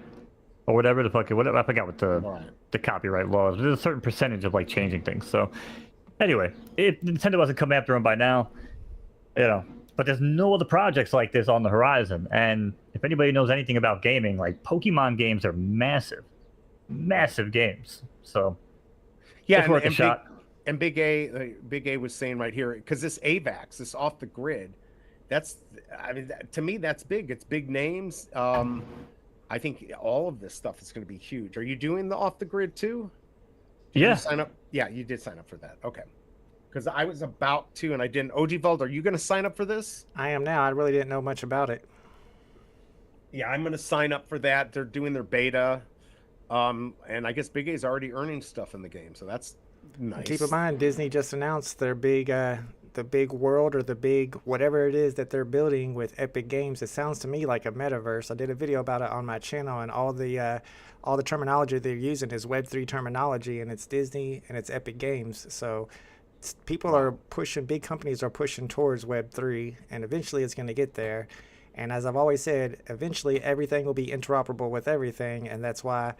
or whatever the fuck. Whatever, I forgot what the copyright laws. But there's a certain percentage of like changing things. So anyway, if Nintendo hasn't come after them by now, but there's no other projects like this on the horizon. And if anybody knows anything about gaming, like Pokemon games are massive games. So
Yeah,
it's worth a shot.
Big A was saying right here, because this AVAX, this off the grid, to me that's big. It's big names. I think all of this stuff is going to be huge. Are you doing the off the grid too? Did you sign up? Yeah, you did sign up for that. Okay. Because I was about to, and I didn't. OG Vault, are you going to sign up for this?
I am now. I really didn't know much about it.
Yeah, I'm going to sign up for that. They're doing their beta. And I guess Big A's already earning stuff in the game, so that's nice.
Keep in mind, Disney just announced their big the big world or the big whatever it is that they're building with Epic Games, it sounds to me like a metaverse. I did a video about it on my channel, and all the terminology they're using is Web3 terminology, and it's Disney and it's Epic Games. So people are pushing, big companies are pushing towards Web3, and eventually it's going to get there. And as I've always said, eventually everything will be interoperable with everything, and that's why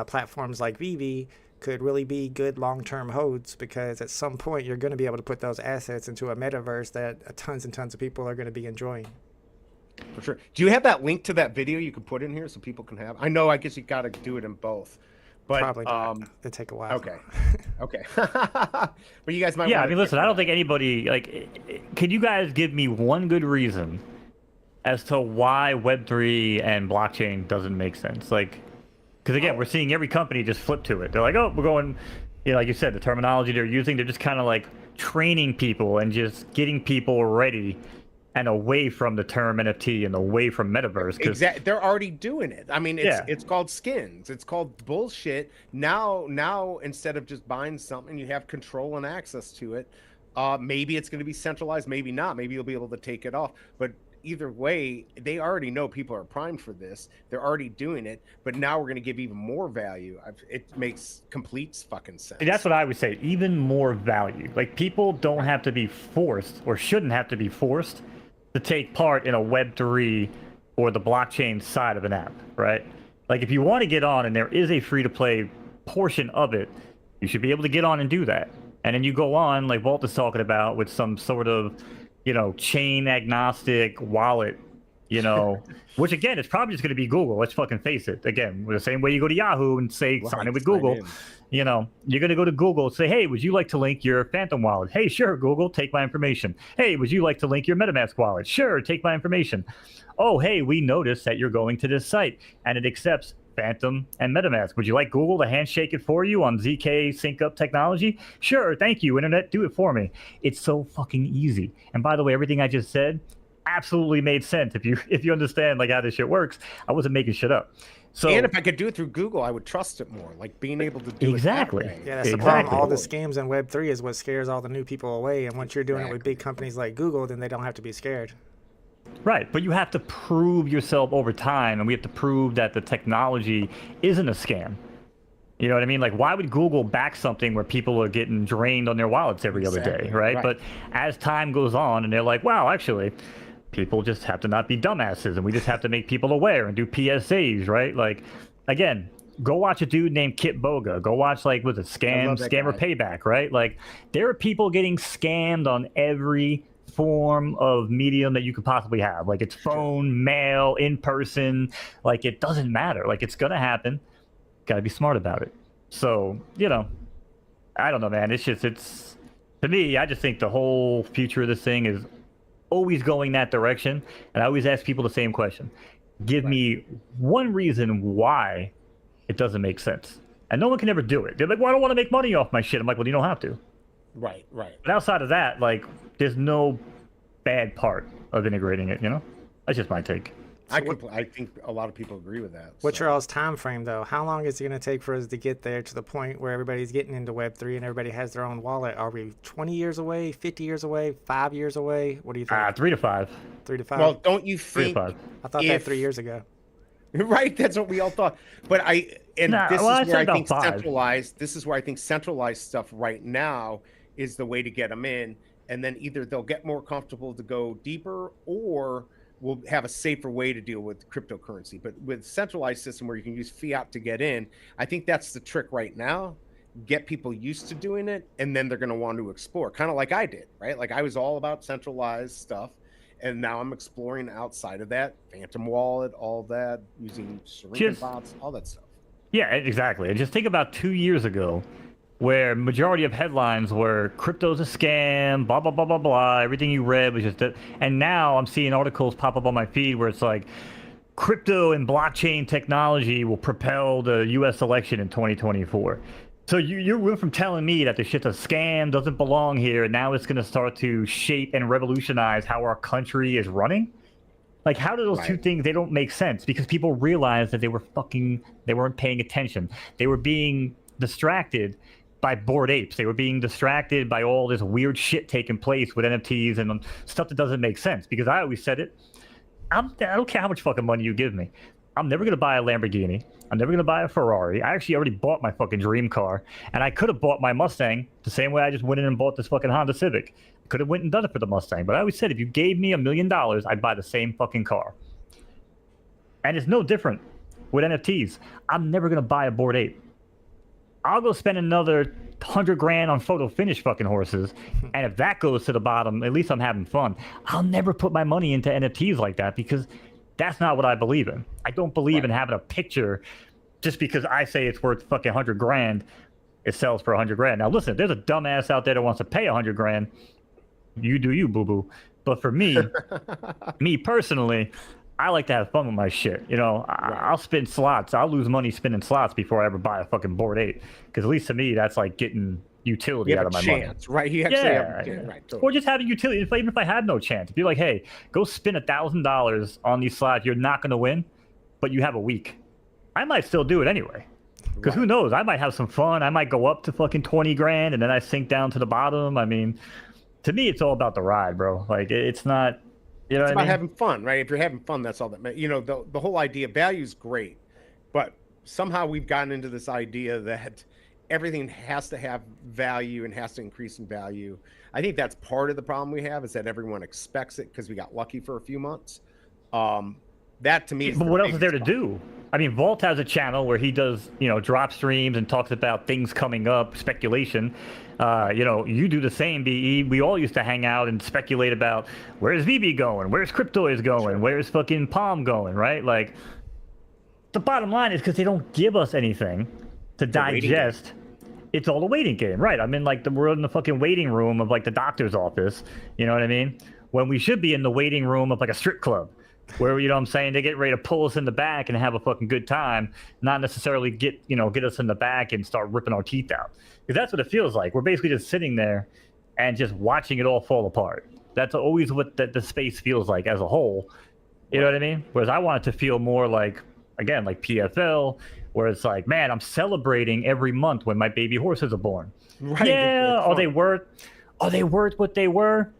platforms like Vivi could really be good long-term hosts, because at some point you're going to be able to put those assets into a metaverse that tons and tons of people are going to be enjoying.
For sure. Do you have that link to that video you could put in here so people can have? I know, I guess you got to do it in both. But,
probably not. It'll take a while.
Okay. Okay. But you guys might.
Yeah, I mean, listen, I don't think anybody, like, can you guys give me one good reason as to why Web3 and blockchain doesn't make sense? Like, because again, we're seeing every company just flip to it. They're like, oh, we're going, you know, like you said, the terminology they're using, they're just kind of like training people and just getting people ready and away from the term NFT and away from metaverse.
Exactly, they're already doing it. I mean, it's called skins. It's called bullshit. Now instead of just buying something, you have control and access to it. Maybe it's going to be centralized, maybe not. Maybe you'll be able to take it off. But either way, they already know people are primed for this. They're already doing it. But now we're going to give even more value. It makes complete fucking sense.
That's what I would say. Even more value. Like, people don't have to be forced, or shouldn't have to be forced, to take part in a Web3 or the blockchain side of an app, right? Like, if you want to get on and there is a free-to-play portion of it, you should be able to get on and do that. And then you go on, like Vault is talking about, with some sort of, you know, chain agnostic wallet, you know, which again, it's probably just going to be Google. Let's fucking face it. Again, the same way you go to Yahoo and say, sign in with Google. You know, you're going to go to Google and say, hey, would you like to link your Phantom wallet? Hey, sure, Google, take my information. Hey, would you like to link your MetaMask wallet? Sure, take my information. Oh, hey, we noticed that you're going to this site and it accepts Phantom and MetaMask. Would you like Google to handshake it for you on ZK sync up technology? Sure, thank you, Internet, do it for me. It's so fucking easy. And by the way, everything I just said absolutely made sense if you understand like how this shit works. I wasn't making shit up. So,
and if I could do it through Google, I would trust it more. Like being able to do
exactly.
it that way.
Yeah, that's the problem. All the scams in Web3 is what scares all the new people away. And once you're doing it with big companies like Google, then they don't have to be scared.
Right, but you have to prove yourself over time, and we have to prove that the technology isn't a scam. You know what I mean? Like, why would Google back something where people are getting drained on their wallets every other day, right? But as time goes on, and they're like, wow, actually, people just have to not be dumbasses, and we just have to make people aware and do PSAs, right? Like, again, go watch a dude named Kit Boga. Go watch, like, with a Scammer Payback, right? Like, there are people getting scammed on every form of medium that you could possibly have. Like, it's phone, mail, in person. Like, it doesn't matter. Like, it's gonna happen. Gotta be smart about it. So, you know, I don't know, man. It's just, to me, I just think the whole future of this thing is always going that direction. And I always ask people the same question. Give me one reason why it doesn't make sense. And no one can ever do it. They're like, well, I don't want to make money off my shit. I'm like, well, you don't have to.
Right.
But outside of that, like, there's no bad part of integrating it, you know? That's just my take.
I think a lot of people agree with that.
What's your all's time frame, though? How long is it going to take for us to get there to the point where everybody's getting into Web3 and everybody has their own wallet? Are we 20 years away, 50 years away, 5 years away? What do you think?
3 to 5.
3 to 5?
Well, don't you
3
think...
to 5.
I thought that 3 years ago.
Right, that's what we all thought. But this is where I think centralized stuff right now is the way to get them in, and then either they'll get more comfortable to go deeper, or we'll have a safer way to deal with cryptocurrency. But with centralized system where you can use fiat to get in, I think that's the trick right now. Get people used to doing it, and then they're going to want to explore, kind of like I did, right? Like, I was all about centralized stuff, and now I'm exploring outside of that, Phantom Wallet, all that, using Syringe bots, all that stuff.
Yeah, exactly. And just think about 2 years ago, where majority of headlines were crypto's a scam, blah, blah, blah, blah, blah. Everything you read was just... And now I'm seeing articles pop up on my feed where it's like, crypto and blockchain technology will propel the U.S. election in 2024. So you went from telling me that the shit's a scam, doesn't belong here, and now it's going to start to shape and revolutionize how our country is running? Like, how do those two things, they don't make sense? Because people realized that they weren't paying attention. They were being distracted by bored apes. They were being distracted by all this weird shit taking place with NFTs and stuff that doesn't make sense. Because I always said it, I don't care how much fucking money you give me. I'm never going to buy a Lamborghini. I'm never going to buy a Ferrari. I actually already bought my fucking dream car. And I could have bought my Mustang the same way I just went in and bought this fucking Honda Civic. I could have went and done it for the Mustang. But I always said, if you gave me $1 million, I'd buy the same fucking car. And it's no different with NFTs. I'm never going to buy a bored ape. I'll go spend another 100 grand on photo finish fucking horses. And if that goes to the bottom, at least I'm having fun. I'll never put my money into NFTs like that because that's not what I believe in. I don't believe in having a picture just because I say it's worth fucking 100 grand. It sells for 100 grand. Now listen, if there's a dumbass out there that wants to pay 100 grand, you do you, boo-boo. But for me, me personally, I like to have fun with my shit. You know, I'll spin slots. I'll lose money spinning slots before I ever buy a fucking bored ape. Because at least to me, that's like getting utility out of my money.
Right? You actually have a chance. Right. Totally.
Or just having utility. Even if I had no chance, be like, hey, go spin $1,000 on these slots. You're not going to win, but you have a week. I might still do it anyway. Because who knows? I might have some fun. I might go up to fucking 20 grand and then I sink down to the bottom. I mean, to me, it's all about the ride, bro. Like, it's not. You know
it's
what I
about
mean?
having fun, right? If you're having fun, that's all that matters. You know, the whole idea, value is great, but somehow we've gotten into this idea that everything has to have value and has to increase in value. I think that's part of the problem we have is that everyone expects it because we got lucky for a few months. That to me is
but what else is there to do? I mean, Vault has a channel where he does, you know, drop streams and talks about things coming up, speculation. You know, you do the same, BE. We all used to hang out and speculate about where's VB going, where's Cryptoids going, where's fucking Palm going, right? Like, the bottom line is because they don't give us anything to digest. It's all a waiting game, right? I'm in like we're in the fucking waiting room of like the doctor's office. You know what I mean? When we should be in the waiting room of like a strip club. Where, you know what I'm saying, they get ready to pull us in the back and have a fucking good time, not necessarily get us in the back and start ripping our teeth out. Because that's what it feels like. We're basically just sitting there and just watching it all fall apart. That's always what the space feels like as a whole. You know what I mean? Whereas I want it to feel more like, again, like PFL, where it's like, man, I'm celebrating every month when my baby horses are born.
Right.
Yeah, are they worth what they were?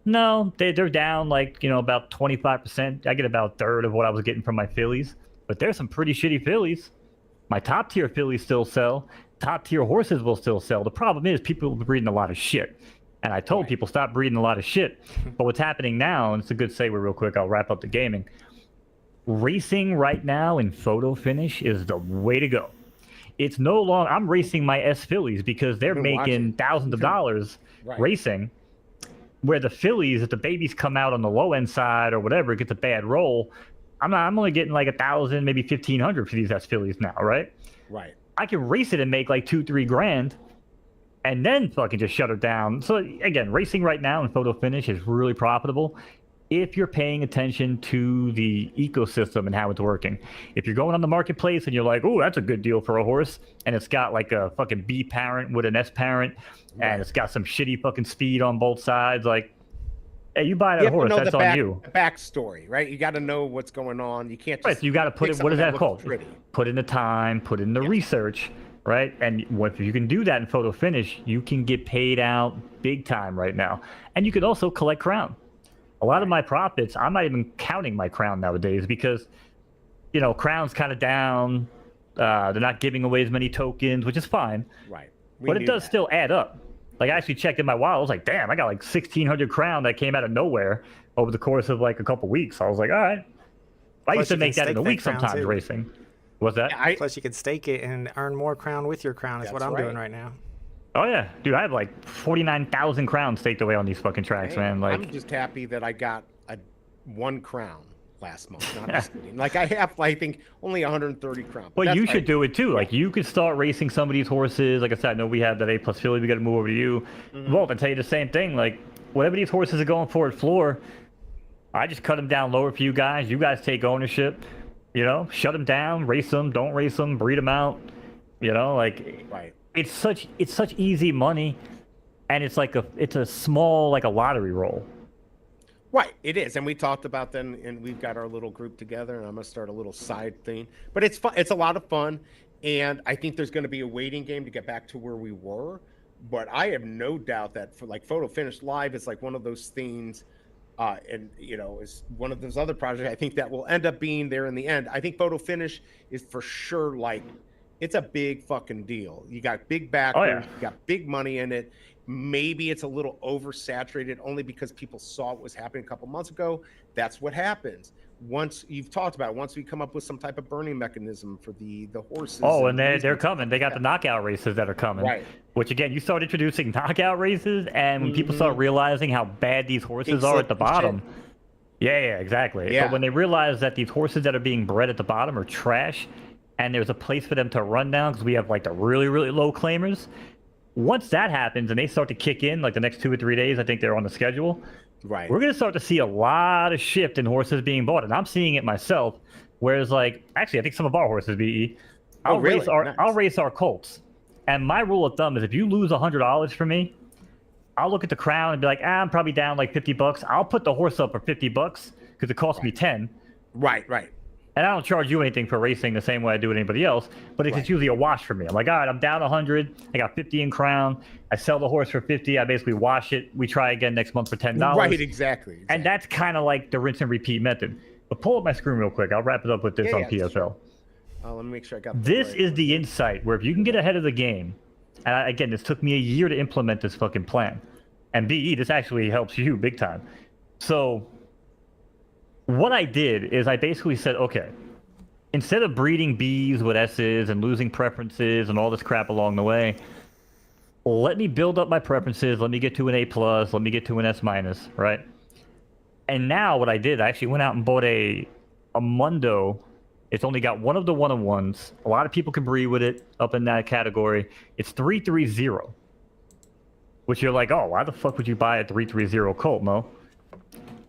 No, they're down like, you know, about 25%. I get about a third of what I was getting from my fillies. But there's some pretty shitty fillies. My top tier fillies still sell. Top tier horses will still sell. The problem is people are breeding a lot of shit. And I told people stop breeding a lot of shit. But what's happening now, and it's a good segue real quick, I'll wrap up the gaming. Racing right now in photo finish is the way to go. It's no longer, I'm racing my S fillies because they're making thousands of dollars racing. Where the fillies, if the babies come out on the low end side or whatever, it gets a bad roll. I'm only getting like 1,000, maybe 1,500 for these S fillies now, right?
Right.
I can race it and make like 2-3 grand, and then fucking just shut it down. So again, racing right now in photo finish is really profitable if you're paying attention to the ecosystem and how it's working. If you're going on the marketplace and you're like, oh, that's a good deal for a horse, and it's got like a fucking B parent with an S parent, and it's got some shitty fucking speed on both sides, like, hey, you buy that horse, that's on you.
The backstory, right? You got to know what's going on. You can't just
right, so you got to put it, what is that called?
Pretty.
Put in the time, put in the research, right? And if you can do that in photo finish, you can get paid out big time right now. And you could also collect crown. A lot of my profits, I'm not even counting my crown nowadays because, you know, crown's kind of down. They're not giving away as many tokens, which is fine.
Right.
But it does still add up. Like, I actually checked in my wallet. I was like, damn, I got like 1,600 crown that came out of nowhere over the course of like a couple weeks. I was like, all right. I used to make that in a week sometimes racing. What's that?
Plus, you can stake it and earn more crown with your crown is what I'm doing right now.
Oh, yeah. Dude, I have like 49,000 crowns staked away on these fucking tracks, man. Like,
I'm just happy that I got one crown last month. Not just kidding. Like, I have, I think, only 130 crowns.
Well, you should do it too. Like, you could start racing some of these horses. Like I said, I know we have that A+ filly. We got to move over to you. Vault, I tell you the same thing. Like, whatever these horses are going for at floor, I just cut them down lower for you guys. You guys take ownership. You know, shut them down, race them, don't race them, breed them out. You know, like, it's such easy money, and it's like it's a small, like a lottery roll.
Right, it is, and we talked about them, and we've got our little group together, and I'm gonna start a little side thing. But it's fun. It's a lot of fun, And I think there's going to be a waiting game to get back to where we were. But I have no doubt that for like Photo Finish Live is like one of those things, and is one of those other projects I think that will end up being there in the end. I think Photo Finish is for sure like it's a big fucking deal. You got big backers, you got big money in it. Maybe it's a little oversaturated only because people saw what was happening a couple months ago. That's what happens. Once you've talked about it, once we come up with some type of burning mechanism for the horses.
Oh, and they're coming. They got the knockout races that are coming.
Right.
Which again, you start introducing knockout races, and when people start realizing how bad these horses are at the bottom. Yeah, exactly.
Yeah.
But when they realize that these horses that are being bred at the bottom are trash, and there's a place for them to run down because we have like the really, really low claimers. Once that happens and they start to kick in, like the next 2 or 3 days, I think they're on the schedule.
Right.
We're going to start to see a lot of shift in horses being bought, and I'm seeing it myself. Whereas, like, actually, I think some of our horses, BE, I'll race our colts, and my rule of thumb is if you lose $100 for me, I'll look at the crown and be like, I'm probably down like $50. I'll put the horse up for $50 because it costs me 10.
Right.
And I don't charge you anything for racing the same way I do with anybody else, but it's usually a wash for me. I'm like, all right, I'm down 100. I got 50 in crown. I sell the horse for 50. I basically wash it. We try again next month for $10.
Right, exactly.
And that's kind of like the rinse and repeat method. But pull up my screen real quick. I'll wrap it up with this on PFL.
Sure. Let me make sure I got
this is the insight where if you can get ahead of the game, and again, this took me a year to implement this fucking plan. And BE, this actually helps you big time. So what I did is I basically said, okay, instead of breeding Bs with S's and losing preferences and all this crap along the way, let me build up my preferences. Let me get to an A+. Let me get to an S-, right? And now what I did, I actually went out and bought a Mundo. It's only got one of the one-on-ones. A lot of people can breed with it up in that category. It's 330, which you're like, oh, why the fuck would you buy a 330 colt, Mo?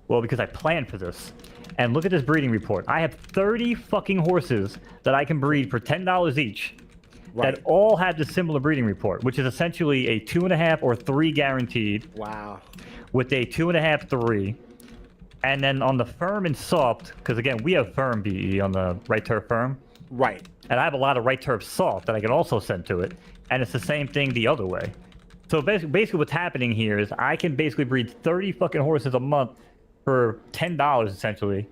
Well, because I planned for this. And look at this breeding report. I have 30 fucking horses that I can breed for $10 each that all have the similar breeding report, which is essentially a 2.5 or 3 guaranteed.
Wow.
With a 2.5, 3. And then on the firm and soft, because again, we have firm BE on the right turf firm.
Right.
And I have a lot of right turf soft that I can also send to it. And it's the same thing the other way. So basically what's happening here is I can basically breed 30 fucking horses a month for $10 essentially,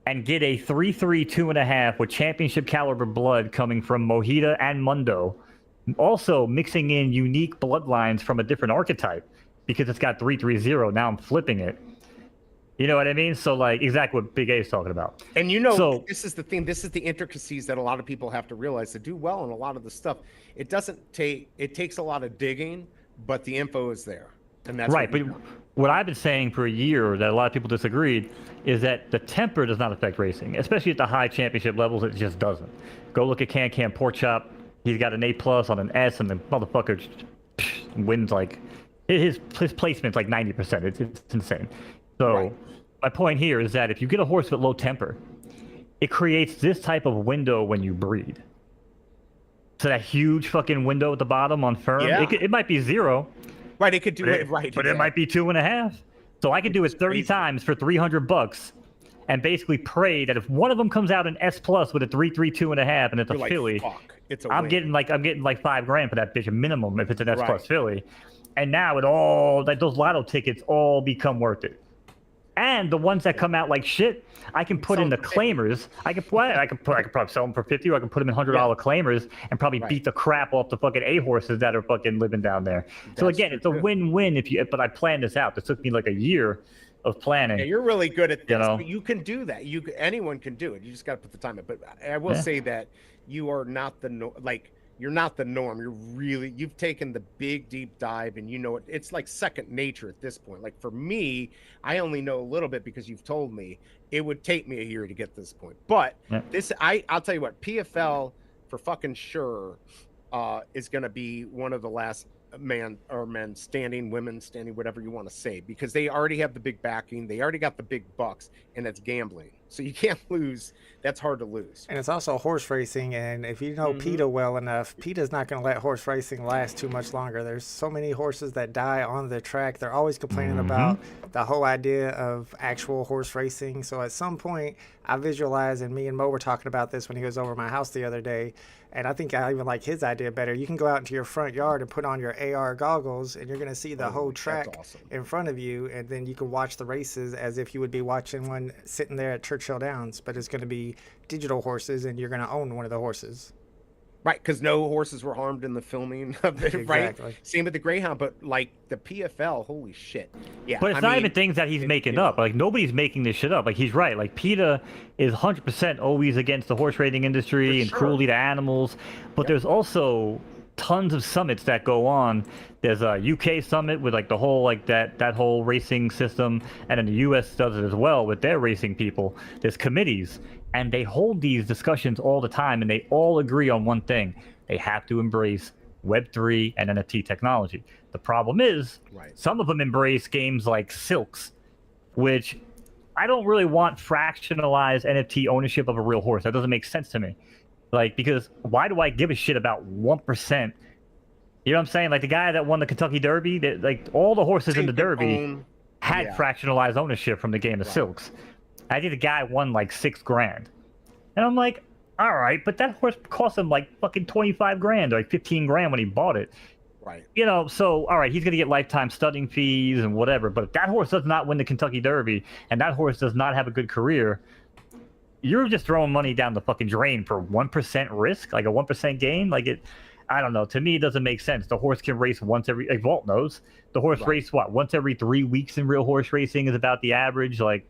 and get a 3-3 2.5 with championship caliber blood coming from Mojita and Mundo, also mixing in unique bloodlines from a different archetype because it's got 330. Now I'm flipping it. You know what I mean? So like exactly what Big A is talking about.
And this is the thing. This is the intricacies that a lot of people have to realize to do well in a lot of the stuff. It takes a lot of digging, but the info is there. And that's
right. But what I've been saying for a year that a lot of people disagreed is that the temper does not affect racing, especially at the high championship levels. It just doesn't. Go look at Can Pork Chop. He's got an A+ on an S, and the motherfucker wins like his placement's like 90%. It's insane. So my point here is that if you get a horse with low temper, it creates this type of window when you breed. So that huge fucking window at the bottom on firm, it might be 0.
Right, it could do it right.
But it might be 2.5. So I could do it 30 times for $300 and basically pray that if one of them comes out an S+ with a 3-3 2.5 and it's a filly, I'm getting like $5 for that bitch, a minimum if it's an S+ filly. And now it all like those lotto tickets all become worth it. And the ones that come out like shit, I can put in the claimers. I could probably sell them for 50, or I can put them in $100 claimers and probably beat the crap off the fucking A horses that are fucking living down there. So again, it's a win-win but I planned this out. This took me like a year of planning.
Yeah, you're really good at this. But you can do that. Anyone can do it. You just got to put the time in. But I will say that you are not you're not the norm. You've taken the big deep dive, and it's like second nature at this point. Like for me, I only know a little bit because you've told me. It would take me a year to get this point. But I'll tell you what, PFL for fucking sure is going to be one of the last men standing, women standing, whatever you want to say, because they already have the big backing. They already got the big bucks, and it's gambling. So you can't lose. That's hard to lose.
And it's also horse racing, and if you know PETA well enough, PETA's not going to let horse racing last too much longer. There's so many horses that die on the track. They're always complaining about the whole idea of actual horse racing. So at some point, I visualize, and me and Mo were talking about this when he was over my house the other day, and I think I even like his idea better. You can go out into your front yard and put on your AR goggles, and you're going to see the whole track
awesome.
in front of you, and then you can watch the races as if you would be watching one sitting there at Churchill Downs, but it's going to be digital horses, and you're going to own one of the horses.
Right, because no horses were harmed in the filming of it,
Exactly.
right? Same with the Greyhound, but like the PFL, holy shit. Yeah,
But it's not even things that he's making up. Like, nobody's making this shit up. Like, he's right. Like, PETA is 100% always against the horse racing industry and cruelty to animals. But there's also tons of summits that go on. There's a UK summit with like the whole like that whole racing system, and then the US does it as well with their racing people. There's committees, and they hold these discussions all the time, and they all agree on one thing: they have to embrace Web3 and NFT technology. The problem is, some of them embrace games like Silks, which I don't really want fractionalized NFT ownership of a real horse. That doesn't make sense to me. Like, because why do I give a shit about 1%? You know what I'm saying? Like, the guy that won the Kentucky Derby, like, all the horses in the Derby had fractionalized ownership from the game of Silks. I think the guy won like $6,000. And I'm like, all right, but that horse cost him like fucking 25 grand or like 15 grand when he bought it.
Right.
You know, so, all right, he's going to get lifetime studying fees and whatever. But if that horse does not win the Kentucky Derby and that horse does not have a good career, you're just throwing money down the fucking drain for 1% risk, like a 1% gain. Like, it, I don't know. To me, it doesn't make sense. The horse can race once every, like Vault knows, the horse race once every 3 weeks in real horse racing is about the average. Like,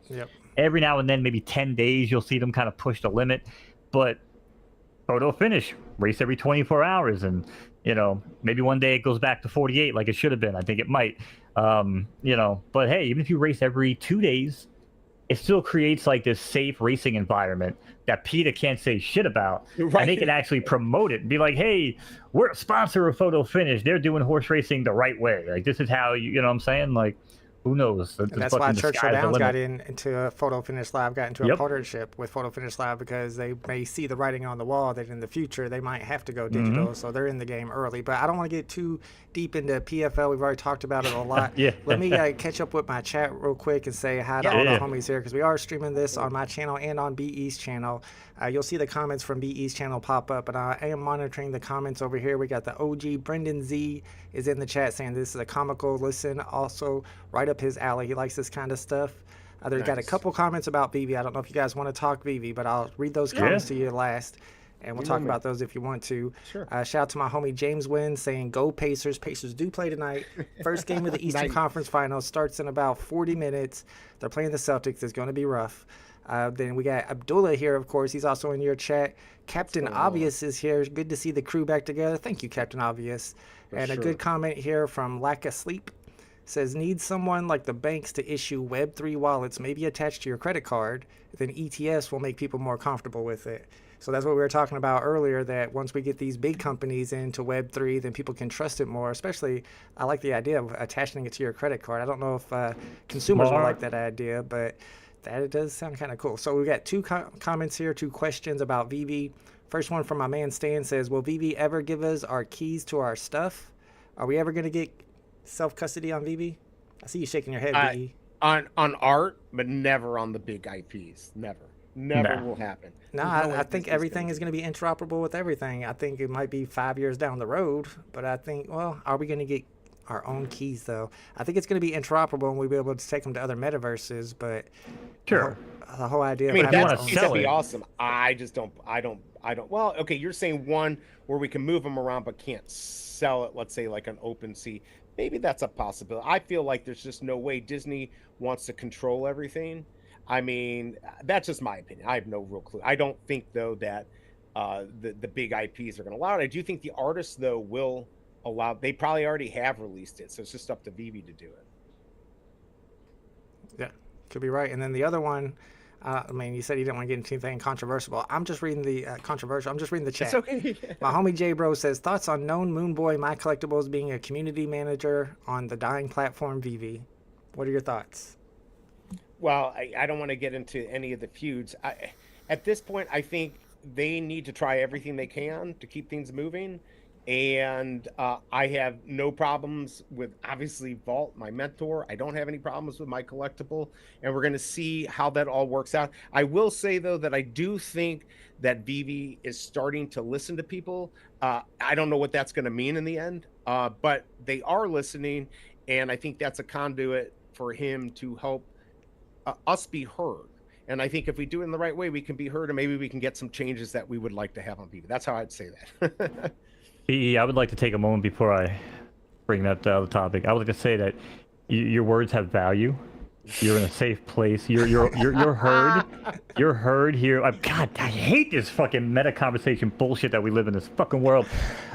every now and then, maybe 10 days, you'll see them kind of push the limit. But photo finish, race every 24 hours. And, you know, maybe one day it goes back to 48 like it should have been. I think it might. You know, but hey, even if you race every 2 days, it still creates like this safe racing environment that PETA can't say shit about. And they can actually promote it and be like, hey, we're a sponsor of Photo Finish. They're doing horse racing the right way. Like, this is how you know what I'm saying? Like, who knows?
And that's why Churchill Downs got into a Photo Finish Live, got into a partnership with Photo Finish Live, because they may see the writing on the wall that in the future they might have to go digital. So they're in the game early. But I don't want to get too deep into PFL. We've already talked about it a lot. Let me catch up with my chat real quick and say hi to all the homies here, because we are streaming this on my channel and on BE's channel. You'll see the comments from BE's channel pop up, and I am monitoring the comments over here. We got the OG Brendan Z is in the chat saying this is a comical listen, also right up his alley. He likes this kind of stuff. There's got a couple comments about Vivi. I don't know if you guys want to talk Vivi, but I'll read those comments to you last, and we'll talk about those if you want to. Shout out to my homie James Wynn saying, go Pacers. Pacers do play tonight. First game of the Eastern Conference Finals starts in about 40 minutes. They're playing the Celtics. It's going to be rough. Then we got Abdullah here, of course. He's also in your chat. Captain Obvious is here. Good to see the crew back together. Thank you, Captain Obvious. And a good comment here from Lack of Sleep. Says, need someone like the banks to issue Web3 wallets, maybe attached to your credit card. Then ETFs will make people more comfortable with it. So that's what we were talking about earlier, that once we get these big companies into Web3, then people can trust it more. Especially, I like the idea of attaching it to your credit card. I don't know if consumers will like that idea, but that does sound kind of cool. So we got two comments here, 2 questions about Vivi. First one from my man Stan says, will Vivi ever give us our keys to our stuff? Are we ever going to get self-custody on Vivi? I see you shaking your head, Vivi.
On art, but never on the big IPs. Never will happen.
No, I think everything is going to be interoperable with everything. I think it might be 5 years down the road, but I think, well, are we going to get our own keys though? I think it's going to be interoperable and we'll be able to take them to other metaverses, but
sure,
the whole idea.
I mean, that'd be awesome. I don't. Well, okay, you're saying one where we can move them around but can't sell it. Let's say like an OpenSea. Maybe that's a possibility. I feel like there's just no way Disney wants to control everything. I mean, that's just my opinion. I have no real clue. I don't think though that the big IPs are going to allow it. I do think the artists though will allow. They probably already have released it, so it's just up to Vivi to do it.
Yeah, could be right. And then the other one, I mean, you said you didn't want to get into anything controversial. I'm just reading the controversial. I'm just reading the chat.
It's okay.
My homie J Bro says, thoughts on known Moonboy My Collectibles being a community manager on the dying platform Vivi. What are your thoughts?
Well, I don't want to get into any of the feuds. At this point, I think they need to try everything they can to keep things moving. And I have no problems with obviously Vault, my mentor. I don't have any problems with my collectible. And we're going to see how that all works out. I will say, though, that I do think that Vivi is starting to listen to people. I don't know what that's going to mean in the end, but they are listening. And I think that's a conduit for him to help us be heard. And I think if we do it in the right way, we can be heard, and maybe we can get some changes that we would like to have on Vivi. That's how I'd say that.
I would like to take a moment before I bring that topic. I would like to say that your words have value. You're in a safe place. You're heard. You're heard here. God, I hate this fucking meta conversation bullshit that we live in this fucking world.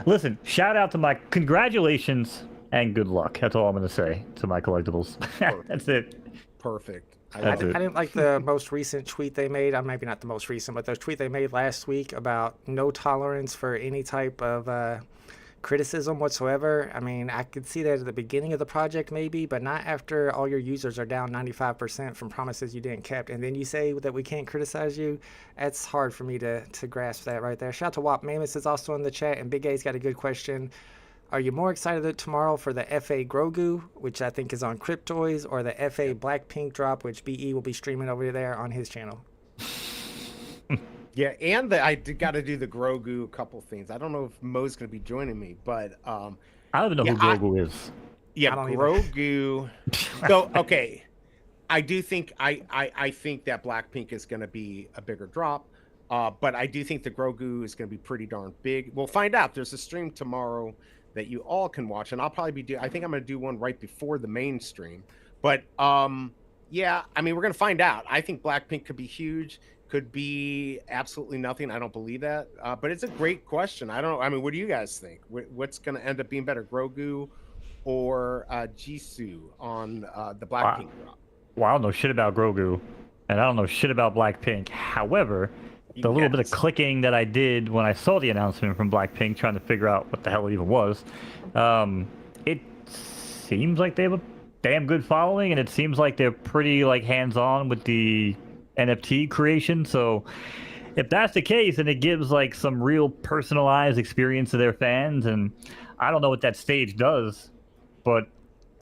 Listen, shout out to my congratulations and good luck. That's all I'm gonna say to my collectibles. That's it.
Perfect.
I didn't like the most recent tweet they made. Maybe not the most recent, but the tweet they made last week about no tolerance for any type of criticism whatsoever. I mean, I could see that at the beginning of the project maybe, but not after all your users are down 95% from promises you didn't keep. And then you say that we can't criticize you. That's hard for me to grasp that right there. Shout out to Wap Mammoth is also in the chat, and Big A's got a good question. Are you more excited tomorrow for the FA Grogu, which I think is on Cryptoys, or the FA Blackpink drop, which BE will be streaming over there on his channel?
Yeah, and I got to do the Grogu a couple things. I don't know if Mo's going to be joining me, but
I don't even know who Grogu is.
Yeah, Grogu. So okay, I do think I think that Blackpink is going to be a bigger drop, but I do think the Grogu is going to be pretty darn big. We'll find out. There's a stream tomorrow that you all can watch, and I'll probably be I think I'm going to do one right before the main stream. But yeah, I mean, we're going to find out. I think Blackpink could be huge, could be absolutely nothing. I don't believe that, but it's a great question. I don't know. I mean, what do you guys think? What's going to end up being better, Grogu or Jisoo on the Blackpink drop?
Well, I don't know shit about Grogu, and I don't know shit about Blackpink. However, the little bit of clicking that I did when I saw the announcement from Blackpink, trying to figure out what the hell it even was, it seems like they have a damn good following, and it seems like they're pretty like hands-on with the NFT creation. So if that's the case, then it gives like some real personalized experience to their fans. And I don't know what that stage does, but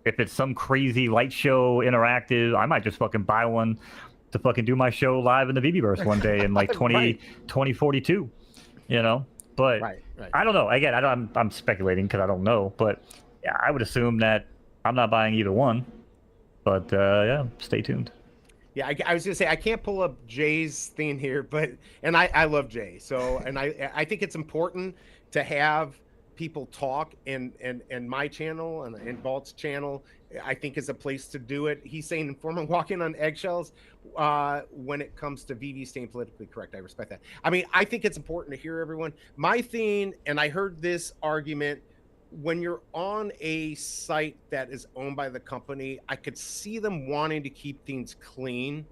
if it's some crazy light show interactive, I might just fucking buy one to fucking do my show live in the VBverse one day in like 2042, you know? But
right.
I don't know. Again, I'm speculating because I don't know, but yeah, I would assume that I'm not buying either one. But yeah, stay tuned.
Yeah, I was gonna say I can't pull up Jay's thing here, but I love Jay. So and I think it's important to have people talk, and my channel and Vault's channel I think is a place to do it. He's saying Inform-Miknt walking on eggshells when it comes to VV staying politically correct. I respect that. I mean, I think it's important to hear everyone. My thing, and I heard this argument, when you're on a site that is owned by the company, I could see them wanting to keep things clean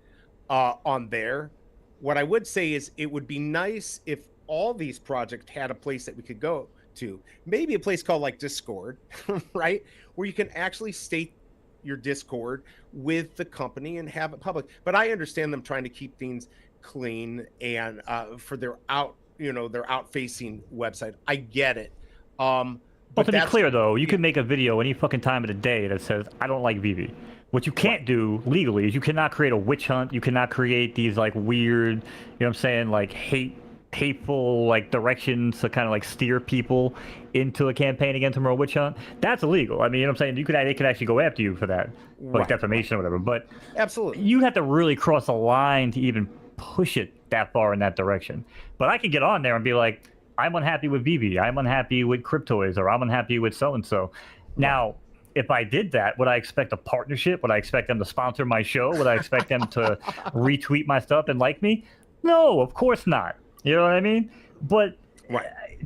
on there. What I would say is it would be nice if all these projects had a place that we could go to, maybe a place called like Discord, right? Where you can actually state your Discord with the company and have it public. But I understand them trying to keep things clean and for their out-facing website. I get it.
But to be clear, though, you can make a video any fucking time of the day that says, I don't like VV. What you can't do legally is you cannot create a witch hunt. You cannot create these, like, weird, you know what I'm saying, like, hateful, like, directions to kind of, like, steer people into a campaign against them or a witch hunt. That's illegal. I mean, you know what I'm saying? They could actually go after you for that, like defamation or whatever. But
absolutely,
you have to really cross a line to even push it that far in that direction. But I can get on there and be like, I'm unhappy with VV, I'm unhappy with Cryptoys, or I'm unhappy with so-and-so. Now, if I did that, would I expect a partnership? Would I expect them to sponsor my show? Would I expect them to retweet my stuff and like me? No, of course not. You know what I mean? But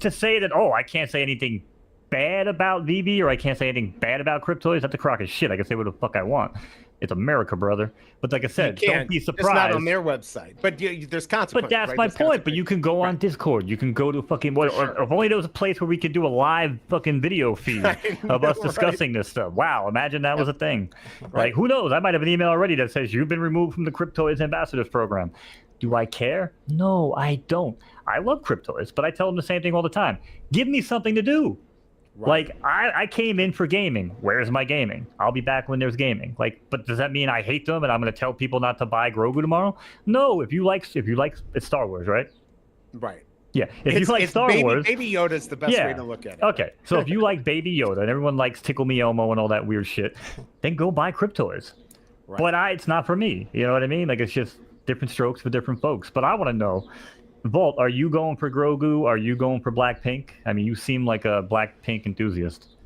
to say that, oh, I can't say anything bad about VV, or I can't say anything bad about Cryptoys, that's a crock of shit. I can say what the fuck I want. It's America, brother. But like I said, don't be surprised.
It's not on their website, but there's consequences.
But that's
right?
my
There's
point. But you can go on Discord. You can go to fucking what?
Sure.
Or if only there was a place where we could do a live fucking video feed of us discussing this stuff. Wow, imagine that was a thing. Like, who knows? I might have an email already that says you've been removed from the Cryptoids Ambassadors Program. Do I care? No, I don't. I love Cryptoids, but I tell them the same thing all the time. Give me something to do.
Right.
Like, I came in for gaming. Where's my gaming? I'll be back when there's gaming. Like, but does that mean I hate them and I'm going to tell people not to buy Grogu tomorrow? No. If you like, it's Star Wars, right?
Right.
Yeah. If you like Star Wars,
Baby Yoda's the best way to look at it.
Okay. So if you like Baby Yoda and everyone likes Tickle Me Elmo and all that weird shit, then go buy Cryptoids. Right. But it's not for me. You know what I mean? Like, it's just different strokes for different folks. But I want to know, Vault, are you going for Grogu? Are you going for Blackpink? I mean, you seem like a Blackpink enthusiast.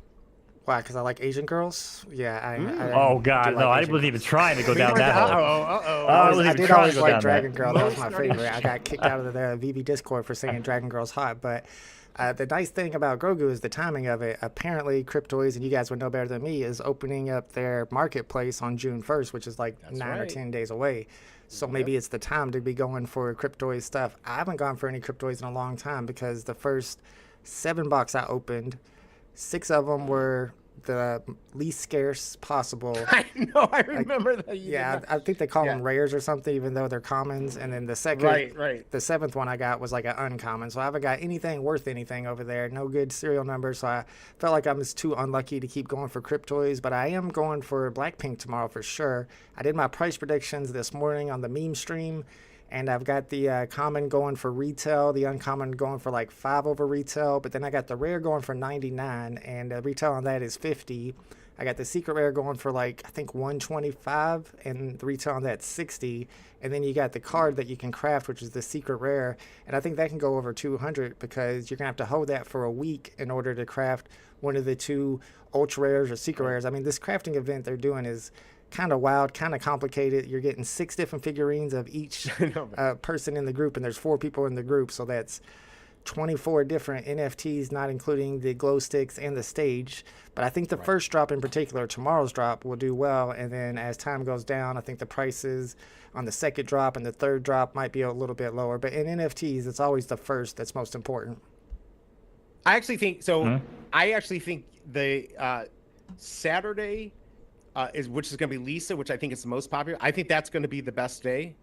Why? Because I like Asian girls? Yeah.
Oh, God. No, I wasn't even trying to go down that hole.
I did always like Dragon Girl. That was my favorite. I got kicked out of the VV Discord for saying Dragon Girl's hot. But the nice thing about Grogu is the timing of it. Apparently, Cryptoids, and you guys would know better than me, is opening up their marketplace on June 1st, which is like 9 or 10 days away. So maybe it's the time to be going for Cryptoid stuff. I haven't gone for any Cryptoids in a long time because the first 7 box I opened, 6 of them were the least scarce possible.
I know, I remember that.
Yeah, I think they call them rares or something, even though they're commons. And then the second, the 7th one I got was like an uncommon. So I haven't got anything worth anything over there. No good serial numbers. So I felt like I was too unlucky to keep going for Cryptoids. But I am going for Blackpink tomorrow for sure. I did my price predictions this morning on the meme stream. And I've got the common going for retail, the uncommon going for like 5 over retail, but then I got the rare going for 99, and the retail on that is 50. I got the secret rare going for like, I think 125, and the retail on that's 60. And then you got the card that you can craft, which is the secret rare, and I think that can go over 200 because you're gonna have to hold that for a week in order to craft one of the 2 ultra rares or secret rares. I mean, this crafting event they're doing is kind of wild, kind of complicated. You're getting 6 different figurines of each person in the group, and there's 4 people in the group, so that's 24 different NFTs, not including the glow sticks and the stage. But I think the first drop in particular, tomorrow's drop, will do well, and then as time goes down, I think the prices on the second drop and the third drop might be a little bit lower. But in NFTs, it's always the first that's most important.
I actually think so. I actually think the Saturday which is going to be Lisa, which I think is the most popular. I think that's going to be the best day.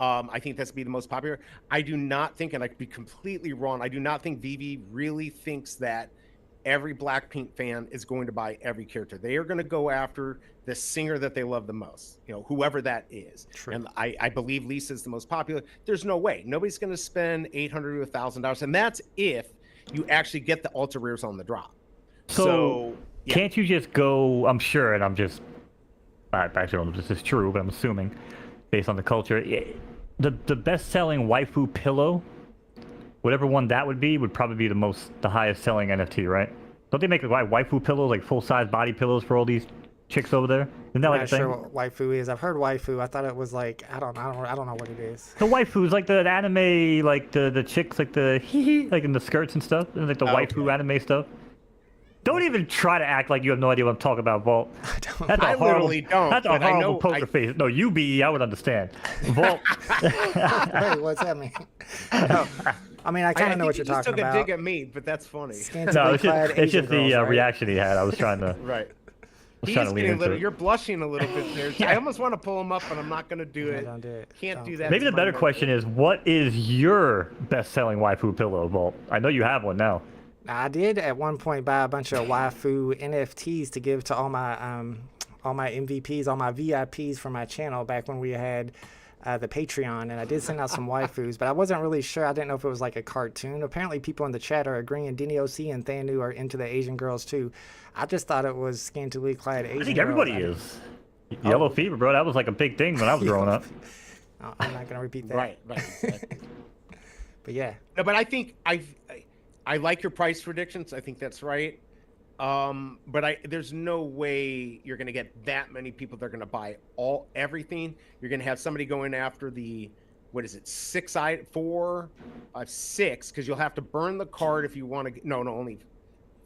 I think that's going to be the most popular. I do not think, and I could be completely wrong, I do not think VV really thinks that every Blackpink fan is going to buy every character. They are going to go after the singer that they love the most, whoever that is. True. And I believe Lisa is the most popular. There's no way. Nobody's going to spend $800 to $1,000. And that's if you actually get the ultra rares on the drop. So
can't you just go, I'm sure, and I'm just, I actually don't know if this is true, but I'm assuming based on the culture, the best-selling waifu pillow, whatever one that would be, would probably be the highest selling NFT, right? Don't they make waifu pillows, like full-size body pillows for all these chicks over there? Isn't that like a thing?
I'm not sure what waifu is. I've heard waifu. I thought it was like, I don't know what it is.
The waifu is like the anime, like the chicks, like the hee like in the skirts and stuff, and like the waifu anime stuff. Don't even try to act like you have no idea what I'm talking about, Vault.
I literally don't.
That's a horrible poker face. No, you be, I would understand. Vault.
Hey, what's that mean? No. I mean, I kind of know what you're talking about.
He took a dig at me, but that's funny.
No, it's just the reaction he had. I was trying to.
Right. He's getting a little. You're blushing a little bit there. Yeah. I almost want to pull him up, but I'm not going to do it.
Don't do it.
Can't do that.
Maybe the better question is, what is your best-selling waifu pillow, Vault? I know you have one now.
I did at one point buy a bunch of waifu NFTs to give to all my MVPs, all my VIPs for my channel back when we had the Patreon, and I did send out some waifus, but I wasn't really sure. I didn't know if it was like a cartoon. Apparently people in the chat are agreeing. DNOC and Thanu are into the Asian girls too. I just thought it was scantily clad Asian girls.
I think everybody is. Yellow fever, bro. That was like a big thing when I was growing up.
I'm not going to repeat that.
Right. Exactly.
But yeah.
No, but I think I like your price predictions. I think that's right. But there's no way you're going to get that many people that are going to buy everything. You're going to have somebody going after the, 6, because you'll have to burn the card if you want to. No, only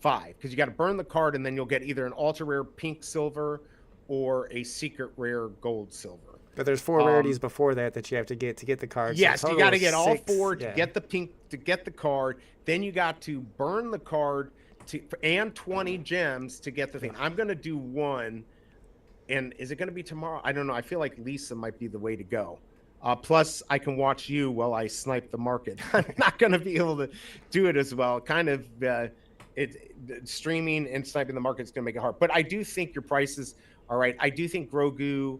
5, because you got to burn the card, and then you'll get either an ultra rare pink, silver, or a secret rare gold silver.
But there's 4 rarities before that you have to get the card.
Yes,
so
you got to get all
6,
4
yeah.
to get the pink to get the card. Then you got to burn the card and 20 gems to get the thing. I'm gonna do 1, and is it gonna be tomorrow? I don't know. I feel like Lisa might be the way to go. Plus, I can watch you while I snipe the market. I'm not gonna be able to do it as well. Kind of, streaming and sniping the market is gonna make it hard. But I do think your prices are right. I do think Grogu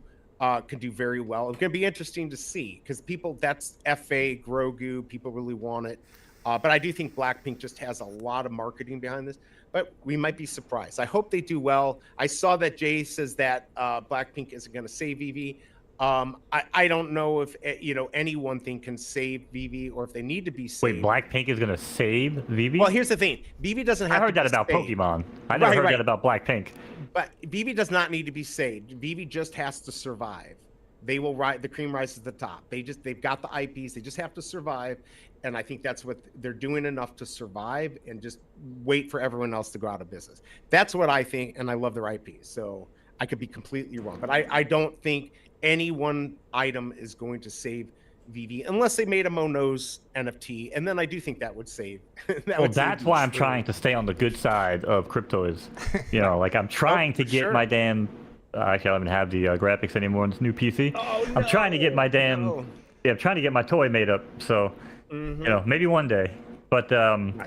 can do very well. It's going to be interesting to see because that's FA Grogu. People really want it. But I do think Blackpink just has a lot of marketing behind this. But we might be surprised. I hope they do well. I saw that Jay says that Blackpink isn't going to save Vivi. I don't know if any one thing can save Vivi or if they need to be saved.
Wait, Blackpink is going to save Vivi?
Well, here's the thing. Vivi doesn't have
I heard
to
that about
saved.
Pokemon. I never heard that about Blackpink.
But Vivi does not need to be saved. Vivi just has to survive. They will ride. The cream rises to the top. They've got the IPs. They just have to survive. And I think that's what they're doing, enough to survive and just wait for everyone else to go out of business. That's what I think. And I love their IPs. So I could be completely wrong, but I don't think any one item is going to save Vivi unless they made a MoKnowz NFT, and then I do think that would save.
That's why I'm trying to stay on the good side of cryptos. Like I'm trying to get my damn. Actually, I don't even have the graphics anymore on this new PC. I'm trying to get my damn. Yeah, I'm trying to get my toy made up. So, maybe one day. But I know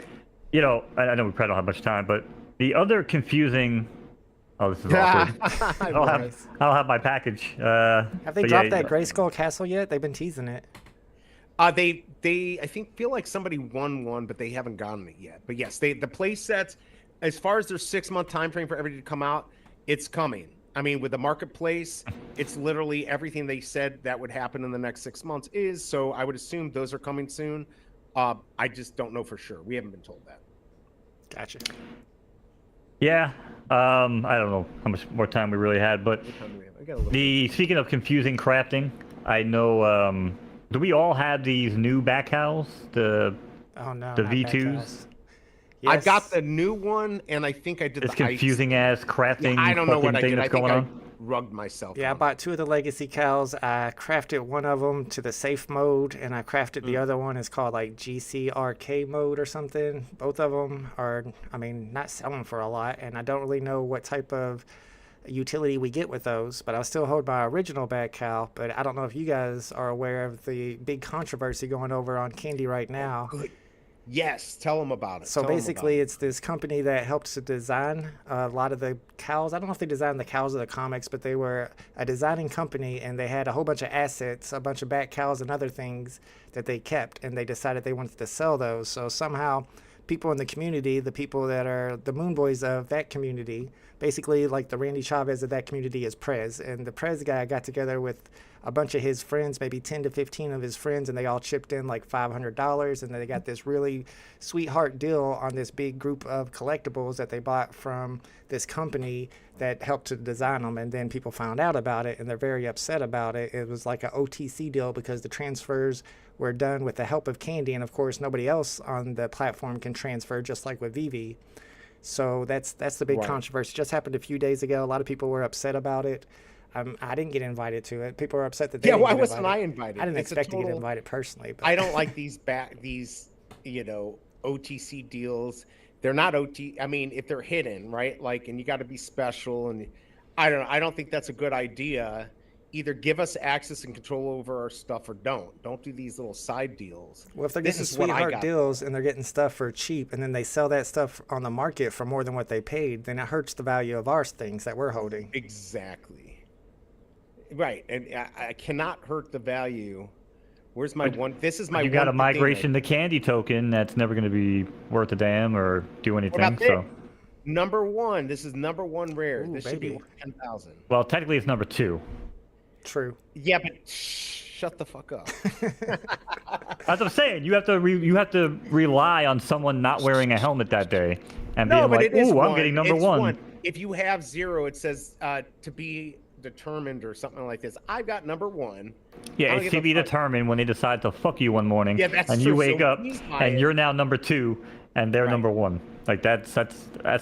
we probably don't have much time. But the other confusing. Oh, this is awkward. I'll have my package.
Have they dropped that Grayskull Castle yet? They've been teasing it.
They I think feel like somebody won one, but they haven't gotten it yet. But yes, the play sets, as far as their 6-month time frame for everything to come out, it's coming. I mean, with the marketplace, it's literally everything they said that would happen in the next 6 months is. So I would assume those are coming soon. I just don't know for sure. We haven't been told that.
Gotcha.
Yeah, I don't know how much more time we really had, but speaking of confusing crafting, I know. Do we all have these new back cows? The V2s.
Yes. I've got the new one, and I think I did.
It's confusing as crafting.
Yeah, I don't know what I did. I think I
on.
rugged myself.
Yeah, I bought 2 of the legacy cows. I crafted one of them to the safe mode, and I crafted the other one. It's called like GCRK mode or something. Both of them are, not selling for a lot, and I don't really know what type of utility we get with those, but I'll still hold my original bad cow. But I don't know if you guys are aware of the big controversy going over on Candy right now.
Yes, tell them about it.
So basically, it's this company that helped to design a lot of the cows. I don't know if they designed the cows of the comics, but they were a designing company, and they had a whole bunch of assets, a bunch of bat cows and other things that they kept, and they decided they wanted to sell those. So somehow, people in the community, the people that are the Moon Boys of that community, basically like the Randy Chavez of that community is Prez, and the Prez guy got together with a bunch of his friends, maybe 10 to 15 of his friends, and they all chipped in like $500, and then they got this really sweetheart deal on this big group of collectibles that they bought from this company that helped to design them. And then people found out about it, and they're very upset about it. It was like an OTC deal because the transfers were done with the help of Candy, and of course nobody else on the platform can transfer, just like with Vivi. So that's the big controversy. It just happened a few days ago. A lot of people were upset about it. I didn't get invited to it. People were upset that they didn't
why
get
wasn't
invited.
I invited?
I didn't expect to get invited personally. But
I don't like these OTC deals. They're not OT. I mean, if they're hidden, right? Like, and you got to be special. And I don't think that's a good idea. Either give us access and control over our stuff or don't. Don't do these little side deals.
Well, if they're getting sweetheart deals and they're getting stuff for cheap, and then they sell that stuff on the market for more than what they paid, then it hurts the value of our things that we're holding.
Exactly. Right, and I cannot hurt the value. Where's my one? This is my.
You got a migration to Candy token that's never going to be worth a damn or do anything. So.
Number 1. This is number 1 rare. This should be worth 10,000.
Well, technically it's number 2.
True.
Yeah, but shut the fuck up.
That's what I'm saying. You have to rely on someone not wearing a helmet that day and being like, "Ooh, I'm getting number 1."
If you have 0, it says to be determined or something like this. I've got number 1.
Yeah, it's to be determined when they decide to fuck you one morning,
yeah, that's
and
true.
You wake up and you're now number 2 and they're number 1. Like that's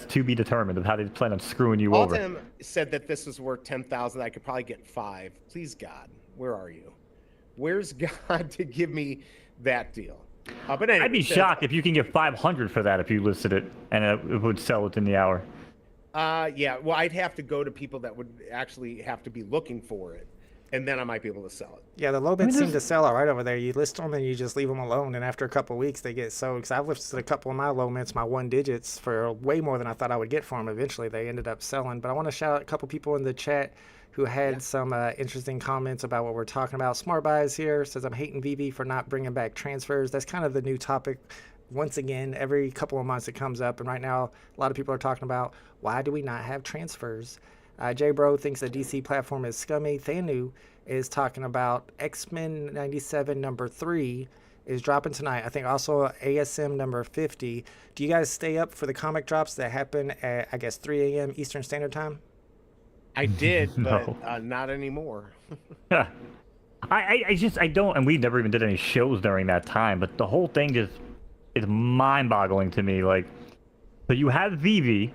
to be determined of how they plan on screwing you over.
Alton said that this was worth 10,000. I could probably get 5. Please, God, where are you? Where's God to give me that deal? But anyway,
I'd be shocked if you can get 500 for that if you listed it and it would sell within the hour.
Yeah. Well, I'd have to go to people that would actually have to be looking for it, and then I might be able to sell it.
Yeah, the low bids seem to sell all right over there. You list them and you just leave them alone, and after a couple of weeks they get sold. Because I've listed a couple of my low mints, my 1 digits, for way more than I thought I would get for them. Eventually they ended up selling. But I want to shout out a couple people in the chat who had some interesting comments about what we're talking about. Smart Buys here says, I'm hating VV for not bringing back transfers. That's kind of the new topic. Once again, every couple of months it comes up, and right now a lot of people are talking about, why do we not have transfers? J-Bro thinks the DC platform is scummy. Thanu is talking about X-Men 97 number 3 is dropping tonight. I think also ASM number 50. Do you guys stay up for the comic drops that happen at, I guess, 3 a.m. Eastern Standard Time?
I did,
No.
but not anymore.
I don't, and we never even did any shows during that time, but the whole thing just is mind-boggling to me. Like, so you have VV,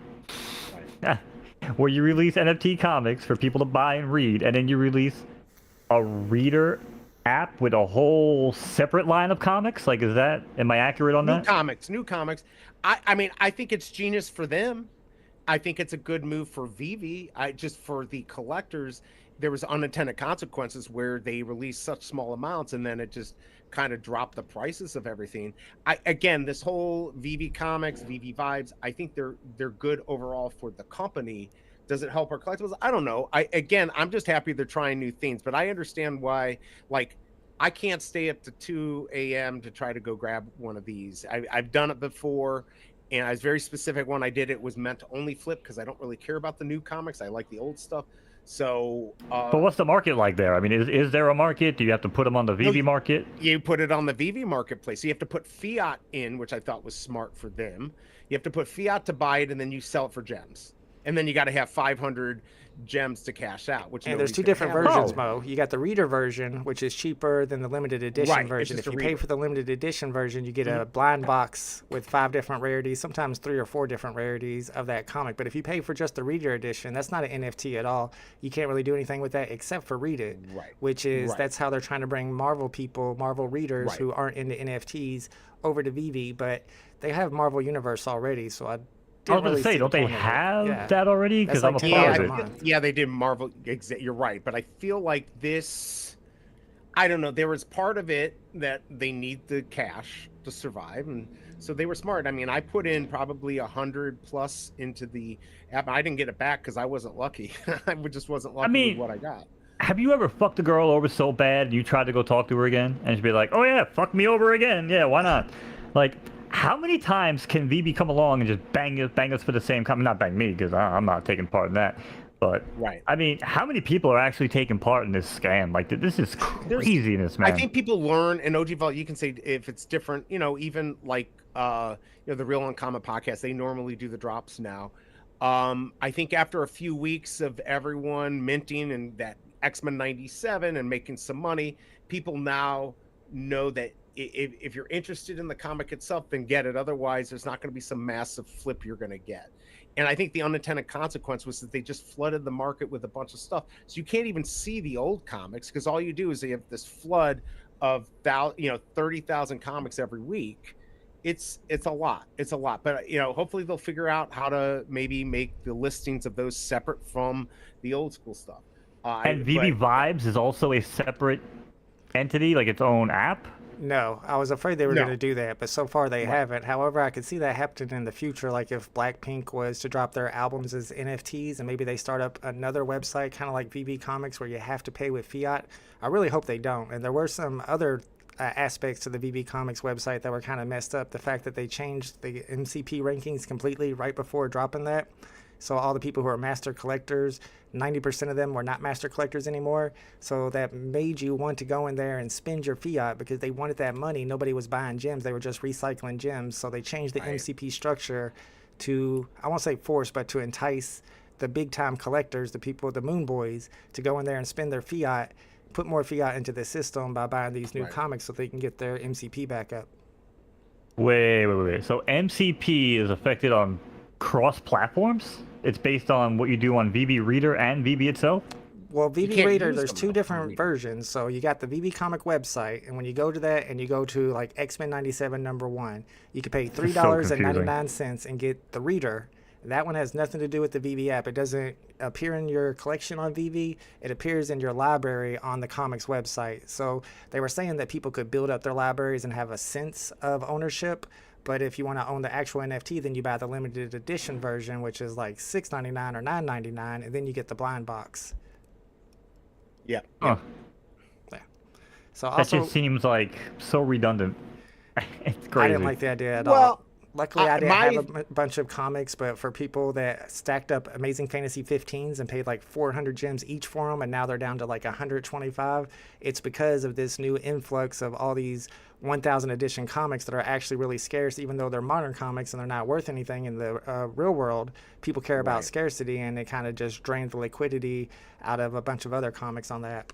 where you release NFT comics for people to buy and read, and then you release a reader app with a whole separate line of comics. Like, am I accurate on that?
New comics. I mean, I think it's genius for them. I think it's a good move for VV. Just for the collectors, there was unintended consequences where they released such small amounts, and then it just kind of dropped the prices of everything. Again, this whole VV comics, VV vibes, I think they're good overall for the company. Does it help our collectibles? I don't know. I'm just happy they're trying new things, but I understand why. Like, I can't stay up to 2 a.m. to try to go grab one of these. I've done it before. And I was very specific when I did it was meant to only flip because I don't really care about the new comics. I like the old stuff. So,
but what's the market like there? I mean, is there a market? Do you have to put them on the VV market?
You put it on the VV marketplace. You have to put fiat in, which I thought was smart for them. You have to put fiat to buy it, and then you sell it for gems. And then you got to have 500 gems to cash out.
And there's 2 different versions, Mo. You got the reader version, which is cheaper than the limited edition version. If you pay for the limited edition version, you get a blind box with 5 different rarities, sometimes 3 or 4 different rarities of that comic. But if you pay for just the reader edition, that's not an NFT at all. You can't really do anything with that except for read it, which is that's how they're trying to bring Marvel people, Marvel readers who aren't into NFTs over to VV. But they have Marvel Universe already, so I was going to say,
don't they have that already? Because I'm a part of it.
Yeah, they did Marvel. You're right. But I feel like this, I don't know, there was part of it that they need the cash to survive. And so they were smart. I mean, I put in probably 100 plus into the app. I didn't get it back because I wasn't lucky. I just wasn't lucky with what I got.
Have you ever fucked a girl over so bad you tried to go talk to her again? And she'd be like, oh yeah, fuck me over again. Yeah, why not? Like, how many times can VB come along and just bang us for the same comic? Not bang me, because I'm not taking part in that. But, I mean, how many people are actually taking part in this scam? Like, this is craziness, man.
I think people learn, in OG Vault, you can say if it's different, even like, the Real Uncommon podcast, they normally do the drops now. I think after a few weeks of everyone minting and that X-Men 97 and making some money, people now know that if you're interested in the comic itself, then get it. Otherwise, there's not going to be some massive flip you're going to get. And I think the unintended consequence was that they just flooded the market with a bunch of stuff. So you can't even see the old comics because all you do is you have this flood of 30,000 comics every week. It's a lot. It's a lot. But hopefully they'll figure out how to maybe make the listings of those separate from the old school stuff.
And VB Vibes is also a separate entity, like its own app?
No, I was afraid they were going to do that, but so far they haven't. However, I could see that happening in the future, like if Blackpink was to drop their albums as NFTs and maybe they start up another website, kind of like VB Comics, where you have to pay with fiat. I really hope they don't. And there were some other aspects to the VB Comics website that were kind of messed up. The fact that they changed the MCP rankings completely right before dropping that. So all the people who are master collectors, 90% of them were not master collectors anymore. So that made you want to go in there and spend your fiat because they wanted that money. Nobody was buying gems. They were just recycling gems. So they changed the MCP structure to, I won't say force, but to entice the big time collectors, the people, the Moon Boys, to go in there and spend their fiat, put more fiat into the system by buying these new comics so they can get their MCP back up.
Wait. So MCP is affected on cross platforms? It's based on what you do on VB Reader and VB itself?
Well,
You
VB
can't
Reader,
use
there's
them
two
though,
different
Reader.
versions. So you got the VB Comic website, and when you go to that and you go to like X-Men 97 #1, you can pay $3.99 and get the Reader. That one has nothing to do with the VB app. It doesn't appear in your collection on VB. It appears in your library on the comics website. So they were saying that people could build up their libraries and have a sense of ownership. But if you want to own the actual NFT, then you buy the limited edition version, which is like $6.99 or $9.99, and then you get the blind box.
Yeah.
Huh.
Yeah. So
That
also,
just seems like so redundant. It's crazy.
I didn't like the idea at all.
Well,
Luckily, I didn't have
my
a bunch of comics, but for people that stacked up Amazing Fantasy 15s and paid like 400 gems each for them, and now they're down to like 125, it's because of this new influx of all these 1,000 edition comics that are actually really scarce, even though they're modern comics and they're not worth anything in the real world. People care about
Right.
scarcity, and it kind of just drained the liquidity out of a bunch of other comics on the app.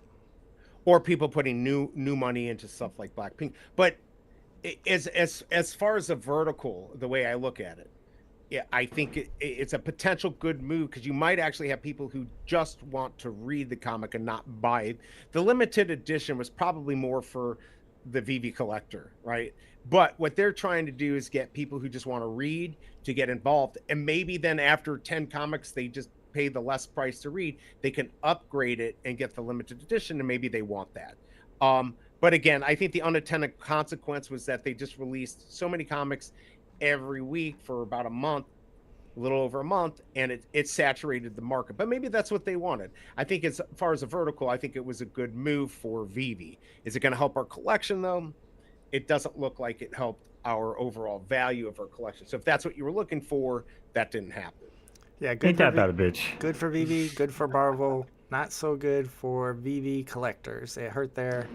or people putting new money into stuff like Blackpink. But as far as a vertical, the way I look at it, yeah, I think it's a potential good move because you might actually have people who just want to read the comic and not buy it. The limited edition was probably more for the VV collector, right? But what they're trying to do is get people who just want to read to get involved, and maybe then after 10 comics they just pay the less price to read, they can upgrade it and get the limited edition, and maybe they want that. But again, I think the unintended consequence was that they just released so many comics every week for about a month, a little over a month, and it saturated the market. But maybe that's what they wanted. I think as far as a vertical, I think it was a good move for Vivi. Is it going to help our collection though? It doesn't look like it helped our overall value of our collection. So if that's what you were looking for, that didn't happen.
Yeah, good
Ain't
for
that bad a bitch?
good for VV, good for Marvel, not so good for VV collectors. It hurt their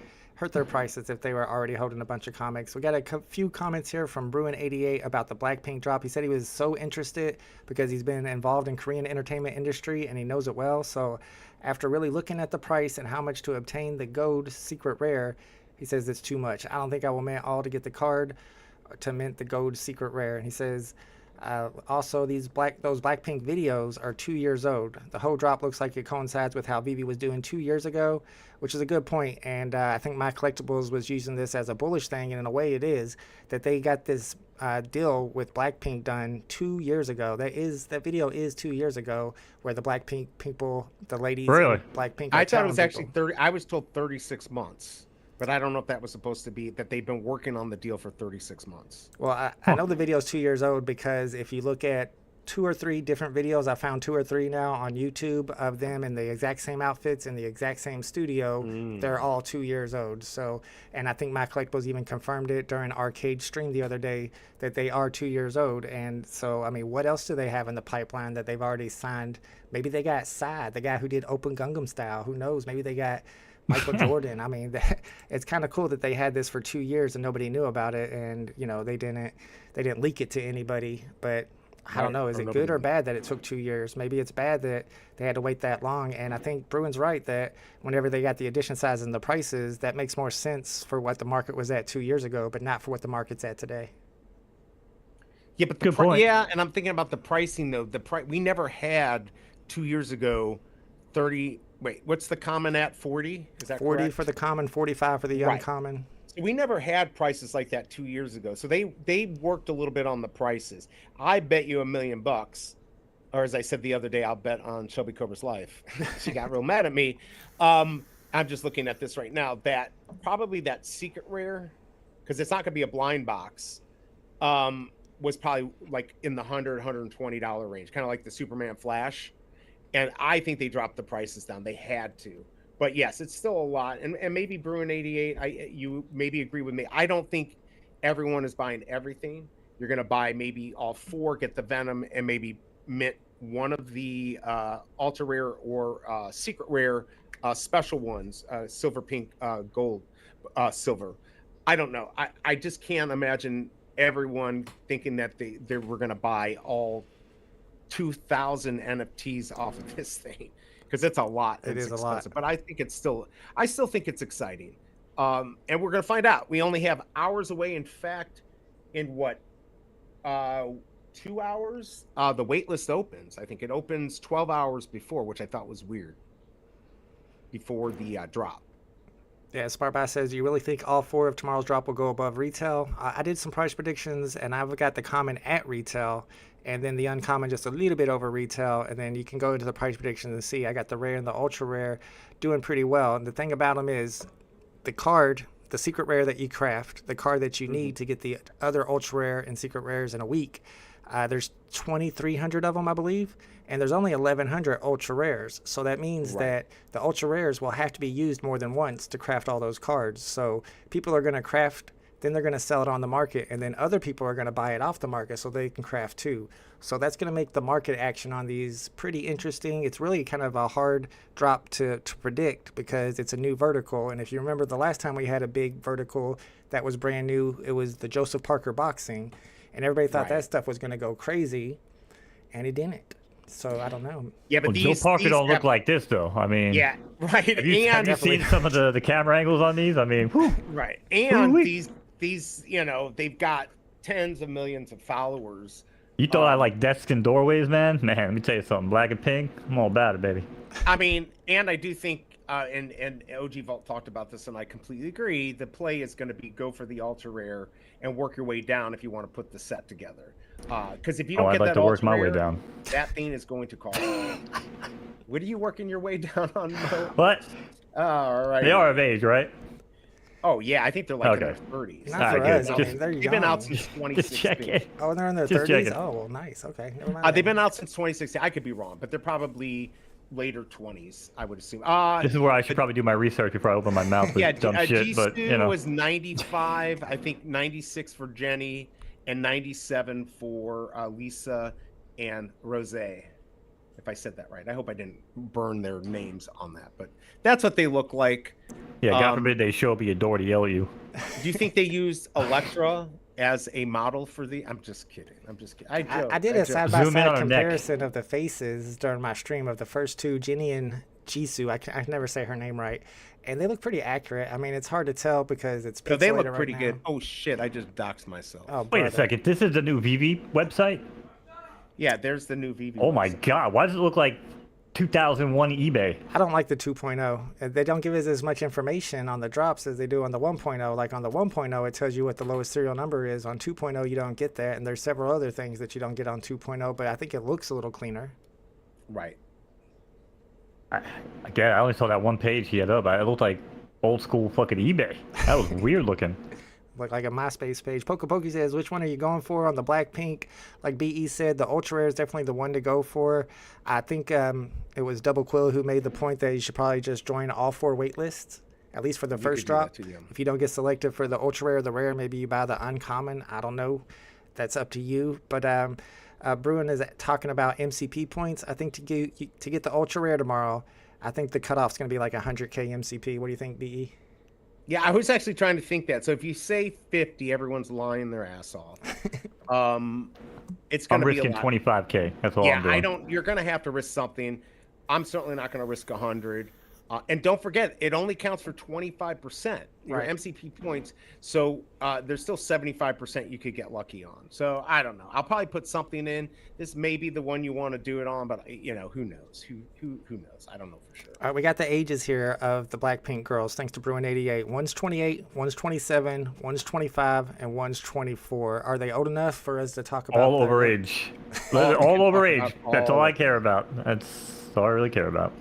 prices if they were already holding a bunch of comics. We got a few comments here from Bruin88 about the Blackpink drop. He said he was so interested because he's been involved in Korean entertainment industry and he knows it well. So after really looking at the price and how much to obtain the gold secret rare, he says it's too much. I don't think I will mint all to get the card to mint the gold secret rare. And he says also those Blackpink videos are 2 years old. The whole drop looks like it coincides with how Vivi was doing 2 years ago, which is a good point. And I think My Collectibles was using this as a bullish thing, and in a way it is, that they got this deal with Blackpink done 2 years ago. That video is 2 years ago, where the Blackpink people, the ladies
Really?
in Blackpink, are
I thought it
telling
was actually
people.
30. I was told 36 months, but I don't know if that was supposed to be that they've been working on the deal for 36 months.
Well, I know the video is 2 years old because if you look at 2 or 3 different videos, I found 2 or 3 now on YouTube of them in the exact same outfits in the exact same studio. They're all 2 years old. So, and I think My Collectibles even confirmed it during Arcade stream the other day that they are 2 years old. And so, I mean, what else do they have in the pipeline that they've already signed? Maybe they got Psy, the guy who did Open Gangnam Style. Who knows? Maybe they got Michael Jordan. I mean, it's kind of cool that they had this for 2 years and nobody knew about it, and you know they didn't leak it to anybody. But I don't know, is it good or bad that it took 2 years? Maybe it's bad that they had to wait that long. And I think Bruin's right that whenever they got the edition size and the prices, that makes more sense for what the market was at 2 years ago, but not for what the market's at today.
Yeah, but
Good point.
yeah, and I'm thinking about the pricing though. We never had 2 years ago 30. Wait, what's the common at 40? Is that
40
correct?
for the common, 45 for the young
Right.
common.
So we never had prices like that 2 years ago. So they worked a little bit on the prices. I bet you $1 million, or as I said the other day, I'll bet on Shelby Cobra's life. She got real mad at me. I'm just looking at this right now. That probably that secret rare, because it's not going to be a blind box, was probably like in the $100-$120 range, kind of like the Superman Flash. And I think they dropped the prices down. They had to. But yes, it's still a lot. And maybe Bruin 88, you maybe agree with me. I don't think everyone is buying everything. You're going to buy maybe all 4, get the Venom, and maybe mint one of the ultra rare or secret rare special ones, silver, pink, gold, silver. I don't know. I just can't imagine everyone thinking that they were going to buy all 2,000 NFTs off of this thing, because it's a lot.
It is a lot.
But I still think it's exciting. And we're going to find out. We only have hours away. In fact, in what, 2 hours. The wait list opens. I think it opens 12 hours before, which I thought was weird. Before the drop.
Yeah, Smartbot says, "Do you really think all 4 of tomorrow's drop will go above retail?" I did some price predictions, and I've got the common at retail, and then the uncommon just a little bit over retail, and then you can go into the price predictions and see I got the rare and the ultra rare doing pretty well. And the thing about them is the card, the secret rare that you craft, the card that you need to get the other ultra rare and secret rares in a week. There's 2,300 of them, I believe, and there's only 1,100 ultra rares. So that means that the ultra rares will have to be used more than once to craft all those cards. So people are going to craft, then they're going to sell it on the market, and then other people are going to buy it off the market so they can craft too. So that's going to make the market action on these pretty interesting. It's really kind of a hard drop to predict because it's a new vertical. And if you remember the last time we had a big vertical that was brand new, it was the Joseph Parker boxing. And everybody thought that stuff was going to go crazy, and it didn't. So I don't know.
Yeah, but
Joe Parker don't look like this, though. I mean,
yeah, right.
Have you seen some of the camera angles on these? I mean, whew.
Right. And these, you know, they've got tens of millions of followers.
You thought I like desks and doorways, man? Man, let me tell you something. Black and pink, I'm all about it, baby.
I mean, and I do think, and OG Vault talked about this, and I completely agree. The play is going to be go for the ultra rare and work your way down if you want to put the set together. Because if you don't
I'd
get
like
that
to work
ultra
my
rare,
way down.
that thing is going to cost you. What are you working your way down on, Mo?
What?
All right.
They are of age, right?
Oh yeah, I think they're like in their 30s.
Not for us. I mean, they're
They've
young.
been out since
Just
2016.
checking.
Oh, they're in their
Just
30s?
checking.
Oh, well, nice. Okay. Never mind.
They've been out since 2016. I could be wrong, but they're probably later 20s, I would assume.
This is where I should probably do my research before I open my mouth with
Yeah,
dumb shit. But you know,
was 95, I think 96 for Jenny, and 97 for Lisa and Rose. If I said that right, I hope I didn't burn their names on that, but that's what they look like.
yeah, God forbid they show up at your door to yell at you.
Do you think they used Electra as a model for the? I'm just kidding.
I did a side-by-side comparison of the faces during my stream of the first two, Jenny and Jisoo. I can never say her name right. And they look pretty accurate. I mean, it's hard to tell because it's pixelated.
So they look pretty
right
good.
now.
Oh shit! I just doxed myself.
Oh,
Wait a second. This is the new VV website?
Yeah, there's the new VV.
Oh my God! Why does it look like 2001 eBay?
I don't like the 2.0. They don't give us as much information on the drops as they do on the 1.0. Like on the 1.0, it tells you what the lowest serial number is. On 2.0, you don't get that. And there's several other things that you don't get on 2.0, but I think it looks a little cleaner.
Right.
Again, I only saw that one page he had up. It looked like old school fucking eBay. That was weird looking.
Look like a MySpace page. Pokey says, which one are you going for on the Blackpink? Like BE said, the Ultra Rare is definitely the one to go for. I think it was Double Quill who made the point that you should probably just join all 4 wait lists, at least for the first drop. If you don't get selected for the Ultra Rare or the Rare, maybe you buy the Uncommon. I don't know. That's up to you. But Bruin is talking about MCP points. I think to get the Ultra Rare tomorrow, I think the cutoff's going to be like 100k MCP. What do you think, BE?
Yeah, I was actually trying to think that. So if you say 50, everyone's lying their ass off. It's going to be a lot.
I'm risking 25k. That's all I'm doing.
Yeah, you're going to have to risk something. I'm certainly not going to risk 100. And don't forget, it only counts for 25%, your MCP points. So there's still 75% you could get lucky on. So I don't know. I'll probably put something in. This may be the one you want to do it on, but you know, who knows? Who knows? I don't know for sure.
All right, we got the ages here of the Blackpink girls, thanks to Bruin88. One's 28, one's 27, one's 25, and one's 24. Are they old enough for us to talk about?
All over age. All over age. That's all I care about. That's all I really care about.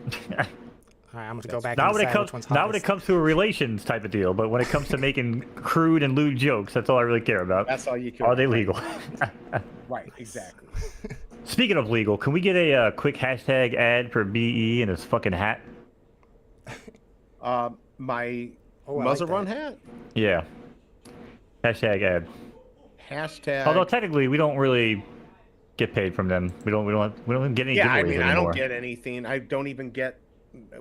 All right, I'm going to go back
not
and
when
decide which one's
not when it comes to a relations type of deal, but when it comes to making crude and lewd jokes, that's all I really care about.
That's all you care
Are they legal?
Right, exactly.
Speaking of legal, can we get a quick hashtag ad for BE and his fucking hat?
My
like
muzzle
that.
run hat?
Yeah. Hashtag ad.
Hashtag.
Although technically we don't really get paid from them. We don't get any giveaways
I mean,
anymore.
I don't get anything. I don't even get.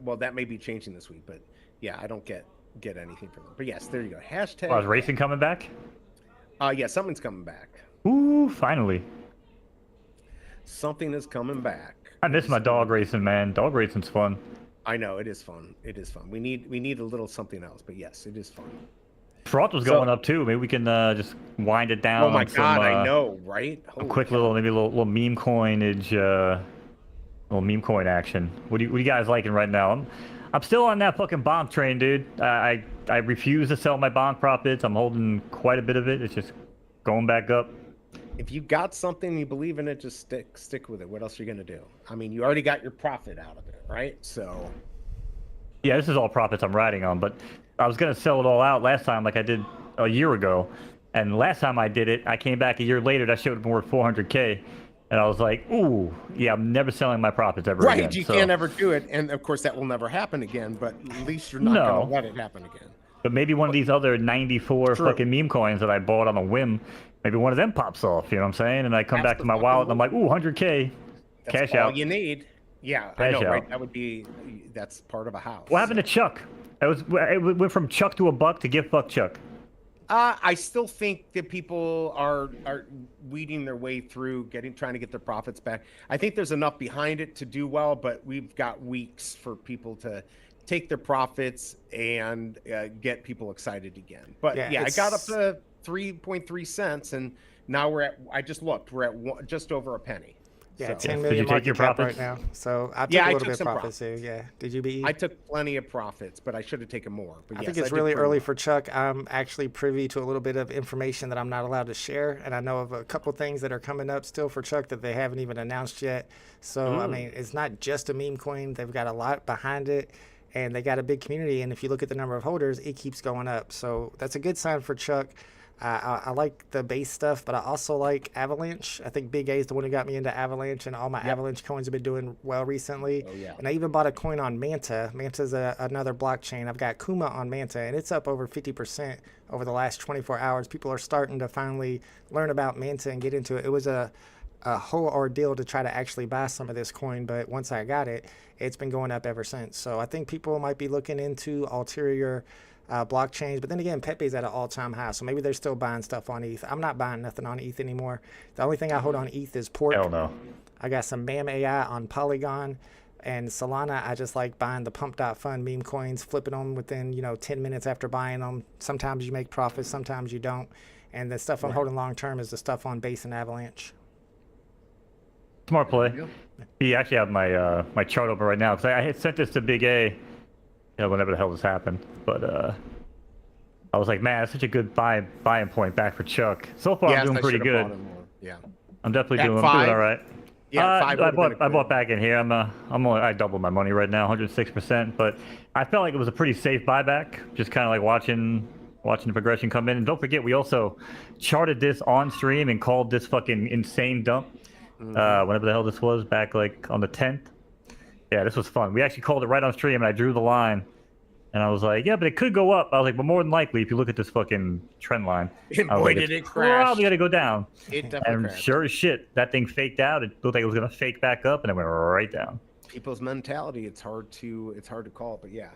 Well, that may be changing this week, but yeah, I don't get anything from them. But yes, there you go. Hashtag.
Oh, is racing coming back?
Yeah, something's coming back.
Ooh, finally.
Something is coming back.
I miss my dog racing, man. Dog racing's fun.
I know it is fun. It is fun. We need a little something else, but yes, it is fun.
Froth was going up too. Maybe we can just wind it down.
Oh my
on some,
God, I know, right?
A quick little, maybe a little meme coinage, little meme coin action. What are you guys liking right now? I'm still on that fucking bonk train, dude. I refuse to sell my bonk profits. I'm holding quite a bit of it. It's just going back up.
If you got something you believe in it, just stick with it. What else are you gonna do? I mean, you already got your profit out of it, right? So
yeah, this is all profits I'm riding on, but I was gonna sell it all out last time, like I did a year ago. And last time I did it, I came back a year later. That shit would have been worth 400K, and I was like, "Ooh, yeah, I'm never selling my profits ever again."
Right, you can't ever do it, and of course that will never happen again. But at least you're not gonna let it happen again.
But maybe one of these other 94 fucking meme coins that I bought on a whim, maybe one of them pops off. You know what I'm saying? And I come back to my wallet, and I'm like, "Ooh, 100K, cash out."
All you need. Yeah,
Cash
I know, right?
out.
That's part of a house.
What happened to Chuck? It went from Chuck to a buck to give fuck Chuck.
I still think that people are weeding their way through trying to get their profits back. I think there's enough behind it to do well, but we've got weeks for people to take their profits and get people excited again. But yeah, I got up to 3.3 cents, and now I just looked, we're at just over a penny.
Yeah,
so.
10 million market cap right now. So I took a little bit of profits too. Yeah, did you be?
I took plenty of profits, but I should have taken more. But
I think it's really early for Chuck. I'm actually privy to a little bit of information that I'm not allowed to share, and I know of a couple things that are coming up still for Chuck that they haven't even announced yet. So I mean, it's not just a meme coin. They've got a lot behind it, and they got a big community. And if you look at the number of holders, it keeps going up. So that's a good sign for Chuck. I like the base stuff, but I also like Avalanche. I think Big A is the one who got me into Avalanche, and all my Avalanche coins have been doing well recently.
Oh, yeah.
And I even bought a coin on Manta. Manta's another blockchain. I've got Kuma on Manta, and it's up over 50% over the last 24 hours. People are starting to finally learn about Manta and get into it. It was a whole ordeal to try to actually buy some of this coin, but once I got it, it's been going up ever since. So I think people might be looking into ulterior blockchains, but then again, Pepe's at an all-time high, so maybe they're still buying stuff on ETH. I'm not buying nothing on ETH anymore. The only thing I hold on ETH is Pork.
Hell no.
I got some BAM AI on Polygon, and Solana. I just like buying the pump.fun meme coins, flipping them within 10 minutes after buying them. Sometimes you make profits, sometimes you don't. And the stuff I'm holding long-term is the stuff on Base and Avalanche.
Smart play. You actually have my chart open right now because I had sent this to Big A. Whenever the hell this happened, but I was like, man, it's such a good buying point back for Chuck. So far, I'm doing pretty good.
Yeah,
I'm definitely doing all right.
Yeah,
I bought back in here. I doubled my money right now, 106%. But I felt like it was a pretty safe buyback. Just kind of like watching the progression come in. And don't forget, we also charted this on stream and called this fucking insane dump. Whenever the hell this was, back like on the 10th. Yeah, this was fun. We actually called it right on stream, and I drew the line. And I was like, yeah, but it could go up. I was like, but more than likely, if you look at this fucking trend line,
boy, did it crash.
Probably got to go down.
It definitely crashed.
Sure as shit, that thing faked out. It looked like it was going to fake back up, and it went right down.
People's mentality, it's hard to call, but yeah.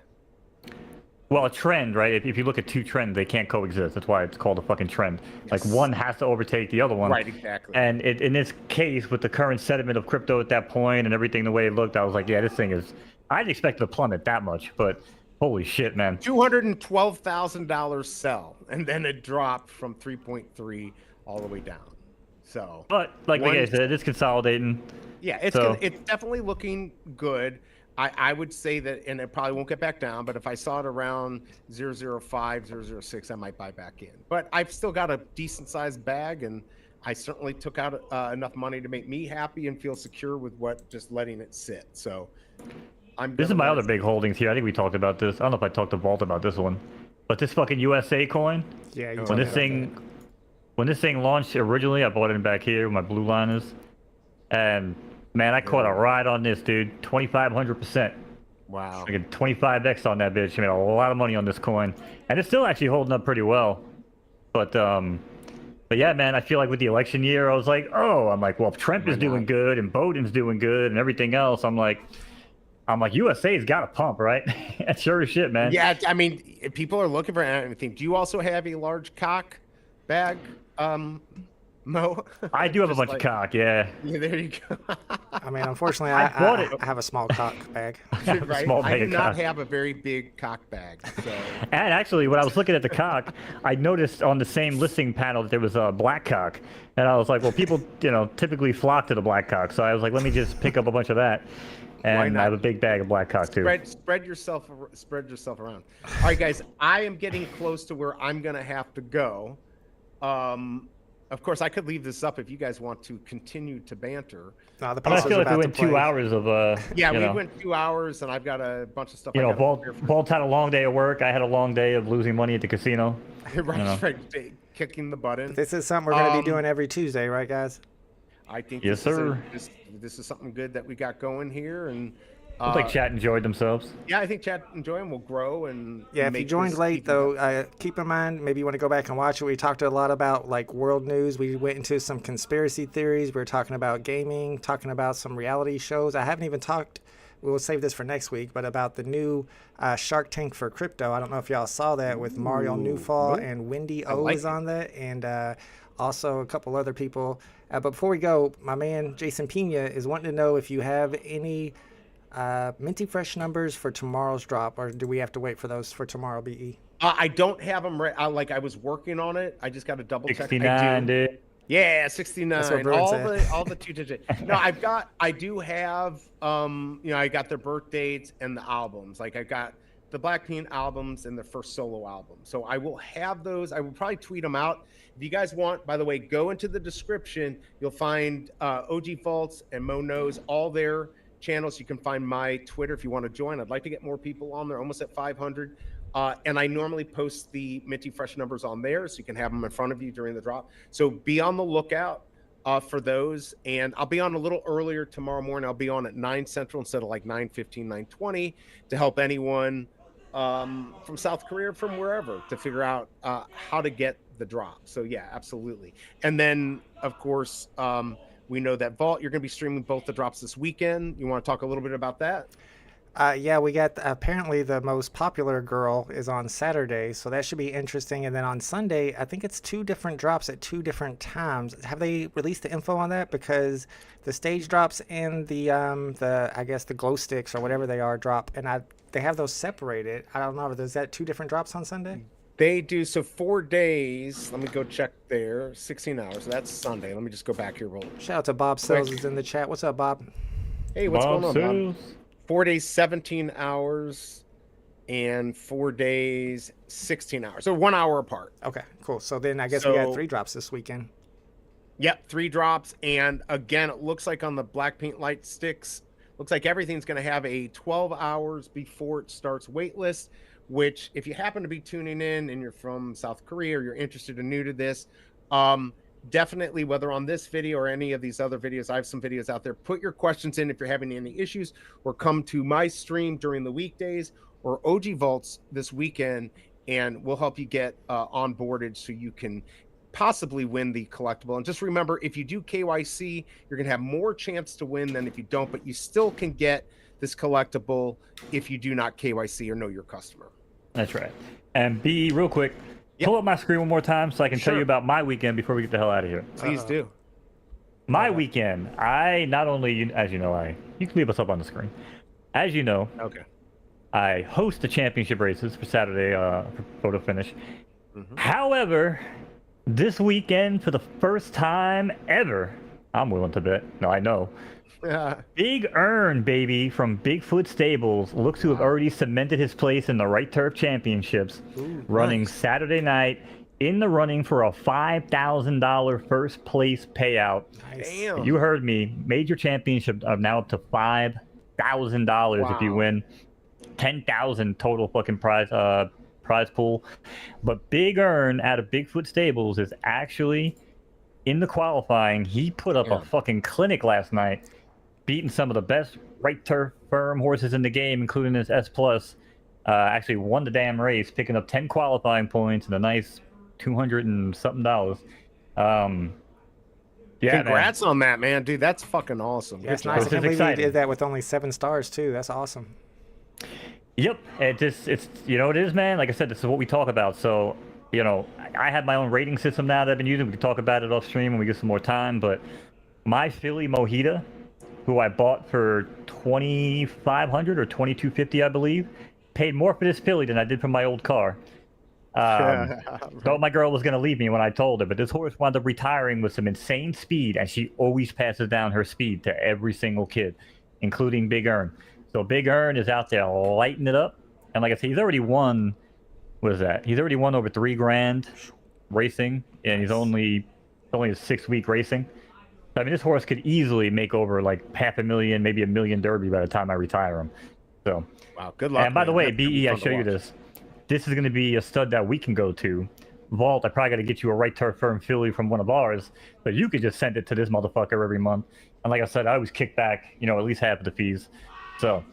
Well, a trend, right? If you look at two trends, they can't coexist. That's why it's called a fucking trend. Like one has to overtake the other one.
Right, exactly.
And in this case, with the current sentiment of crypto at that point and everything the way it looked, I was like, yeah, this thing is. I didn't expect it to plummet that much, but holy shit, man.
$212,000 sell, and then it dropped from 3.3 all the way down. So.
But like I said, it's consolidating.
Yeah, it's definitely looking good. I would say that, and it probably won't get back down, but if I saw it around 0.05, 0.06, I might buy back in. But I've still got a decent sized bag, and I certainly took out enough money to make me happy and feel secure with just letting it sit. So
this is my other big holdings here. I think we talked about this. I don't know if I talked to Vault about this one, but this fucking USA coin.
Yeah.
When this thing launched originally, I bought it in back here where my blue line is, and man, I caught a ride on this, dude. 2,500%.
Wow.
I get 25x on that bitch. I made a lot of money on this coin, and it's still actually holding up pretty well. But yeah, man, I feel like with the election year, I was like, I'm like, well, if Trump is doing good and Biden's doing good and everything else, I'm like, USA's got a pump, right? That's sure as shit, man.
Yeah, I mean, if people are looking for anything. Do you also have a large cock bag, Mo?
I do have a
Just
bunch of cock, yeah.
Yeah, there you go.
I mean, unfortunately,
I bought it.
I have a small cock bag.
Right?
Small
I
bag
do
of
not
cock.
have a very big cock bag, so
And actually, when I was looking at the cock, I noticed on the same listing panel that there was a black cock, and I was like, well, people, typically flock to the black cock, so I was like, let me just pick up a bunch of that, and
not?
I have a big bag of black cock too.
spread yourself around. All right, guys, I am getting close to where I'm gonna have to go. Of course, I could leave this up if you guys want to continue to banter.
No, the
But I
pieces
feel like we
about
went
to play.
2 hours of
Yeah, we went 2 hours, and I've got a bunch of stuff. I gotta
Vault,
prepare for.
Vault had a long day of work. I had a long day of losing money at the casino.
right, kicking the button.
This is something we're going to be doing every Tuesday, right, guys?
I think
Yes,
this
sir.
this is something good that we got going here, and
I think chat enjoyed themselves.
yeah, I think chat enjoying will grow and
Yeah, if you
make
joined
this
late,
even
though,
better.
keep in mind, maybe you want to go back and watch it. We talked a lot about, like, world news. We went into some conspiracy theories. We were talking about gaming, talking about some reality shows. I haven't even talked, we'll save this for next week, but about the new Shark Tank for crypto. I don't know if y'all saw that with Mario Newfall
nope.
and Wendy O
like
is on that, and also a couple other people. But before we go, my man Jason Pena is wanting to know if you have any minty fresh numbers for tomorrow's drop, or do we have to wait for those for tomorrow, BE?
I don't have them ready. I was working on it. I just got to double check.
69, dude.
Yeah, 69.
That's what Bruin said.
All the 2-digit. No, I do have I got their birth dates and the albums. Like I got the Blackpink albums and their first solo album. So I will have those. I will probably tweet them out. If you guys want, by the way, go into the description. You'll find OG Vaults and MoKnowz, all their channels. You can find my Twitter if you want to join. I'd like to get more people on there, almost at 500. And I normally post the minty fresh numbers on there, so you can have them in front of you during the drop. So be on the lookout for those. And I'll be on a little earlier tomorrow morning. I'll be on at 9 Central instead of like 9:15, 9:20 to help anyone from South Korea, from wherever, to figure out how to get the drop. So yeah, absolutely. And then, of course, we know that Vault, you're going to be streaming both the drops this weekend. You want to talk a little bit about that?
Yeah, we got apparently the most popular girl is on Saturday, so that should be interesting. And then on Sunday, I think it's 2 different drops at 2 different times. Have they released the info on that? Because the stage drops and the I guess the glow sticks or whatever they are drop, and they have those separated. I don't know. Is that 2 different drops on Sunday?
They do. So 4 days. Let me go check there. 16 hours. So that's Sunday. Let me just go back here.
Shout out to Bob Sells is in the chat. What's up, Bob?
Hey, what's
Bob
going on, Bob?
Sales.
4 days, 17 hours, and 4 days, 16 hours. So 1 hour apart.
Okay, cool. So then I guess we got 3 drops this weekend.
Yep, 3 drops. And again, it looks like on the Blackpink light sticks, looks like everything's going to have a 12 hours before it starts waitlist, which if you happen to be tuning in and you're from South Korea or you're interested and new to this, definitely, whether on this video or any of these other videos, I have some videos out there. Put your questions in if you're having any issues, or come to my stream during the weekdays or OG Vaults this weekend, and we'll help you get onboarded so you can possibly win the collectible. And just remember, if you do KYC, you're going to have more chance to win than if you don't, but you still can get this collectible if you do not KYC or know your customer.
That's right. And B, real quick, pull up my screen one more time so I can tell you about my weekend before we get the hell out of here.
Please do.
My weekend, I not only, as you know, you can leave us up on the screen. As you know,
Okay.
I host the championship races for Saturday for photo finish. However, this weekend, for the first time ever, I'm willing to bet. No, I know. Big Earn, baby, from Bigfoot Stables, looks to have already cemented his place in the Right Turf Championships, running Saturday night in the running for a $5,000 first place payout.
Nice.
Damn.
You heard me. Major championship are now up to $5,000 if you
Wow.
win. 10,000 total fucking prize pool. But Big Earn out of Bigfoot Stables is actually in the qualifying. He put up a fucking clinic last night, beating some of the best right turf firm horses in the game, including his S Plus. Actually won the damn race, picking up 10 qualifying points and a nice $200 and something. Yeah,
Congrats on that, man, dude. That's fucking awesome.
Yeah, it's
Good
nice. I
job.
can't believe
exciting.
you did that with only 7 stars too. That's awesome.
Yep, it's you know what it is, man. Like I said, this is what we talk about. So you know, I have my own rating system now that I've been using. We can talk about it off stream when we get some more time. But my Philly Mojita, who I bought for 2,500 or 2,250, I believe, paid more for this Philly than I did for my old car. Thought my girl was going to leave me when I told her, but this horse wound up retiring with some insane speed, and she always passes down her speed to every single kid, including Big Earn. So Big Earn is out there lighting it up, and like I said, he's already won. What is that? He's already won over $3,000 racing, and he's only a 6-week racing. I mean, this horse could easily make over like $500,000, maybe $1 million Derby by the time I retire him. So,
wow, good luck.
And by the way,
That's gonna be
BE, I
fun to
show you
watch.
this. This is going to be a stud that we can go to. Vault, I probably got to get you a right turf firm Philly from one of ours, but you could just send it to this motherfucker every month. And like I said, I always kick back, you know, at least half of the fees. So,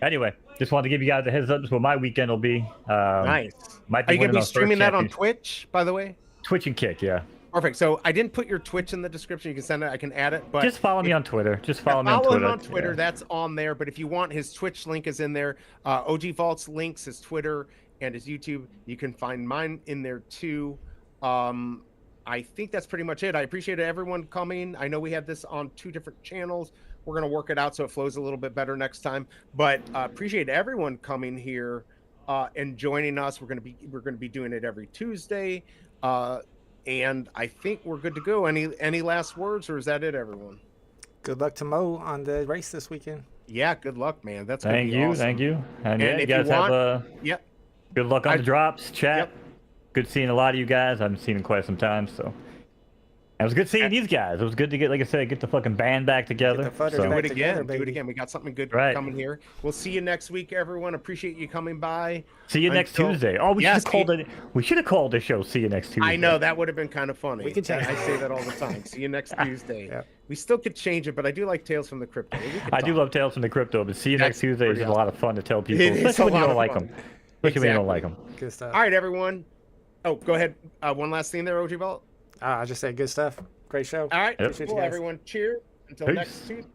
anyway, just wanted to give you guys a heads up. This is what my weekend will be.
Nice.
Might
Are you going to
winning
be
our first
streaming that on
championship.
Twitch, by the way?
Twitch and Kick, yeah.
Perfect. So I didn't put your Twitch in the description. You can send it. I can add it. But
Just follow me on Twitter. Just follow me on
follow
Twitter.
him on Twitter.
Yeah.
That's on there. But if you want, his Twitch link is in there. OG Vault's links, his Twitter and his YouTube. You can find mine in there too. I think that's pretty much it. I appreciate everyone coming. I know we have this on 2 different channels. We're going to work it out so it flows a little bit better next time. But appreciate everyone coming here and joining us. We're going to be doing it every Tuesday. And I think we're good to go. Any last words, or is that it, everyone?
Good luck to Mo on the race this weekend.
Yeah, good luck, man. That's gonna be awesome.
Thank you. And yeah,
And
you
if
guys
you want,
have
yep.
good luck on the drops, chat.
Yep.
Good seeing a lot of you guys. I haven't seen in quite some time, so. It was good seeing these guys. It was good to get, like I said, get the fucking band back together.
Get the fuckers
So-
Do
back
it again.
together,
Do it
baby.
again. We got something good
Right.
coming here. We'll see you next week, everyone. Appreciate you coming by.
See you next
Until-
Tuesday. Oh, we
Yeah,
should have called it. We should have called the show. See you next Tuesday.
I know that would have been kind of funny.
We could change
I
it.
say that all the time. See you next Tuesday.
Yep.
We still could change it, but I do like Tales from the Crypto. We could
I do
talk.
love Tales from the Crypto, but see you
That's
next Tuesday is
pretty
just a lot of fun to tell people,
It is
especially when
a
you
lot
don't
of
like
fun.
them. Especially when you don't
Exactly.
like them.
Good stuff.
All right, everyone. Oh, go ahead. One last thing there, OG Vault.
I just said good stuff. Great show.
All right,
Yep.
Appreciate you
cool,
guys.
everyone. Cheers. Until
Peace.
next Tuesday.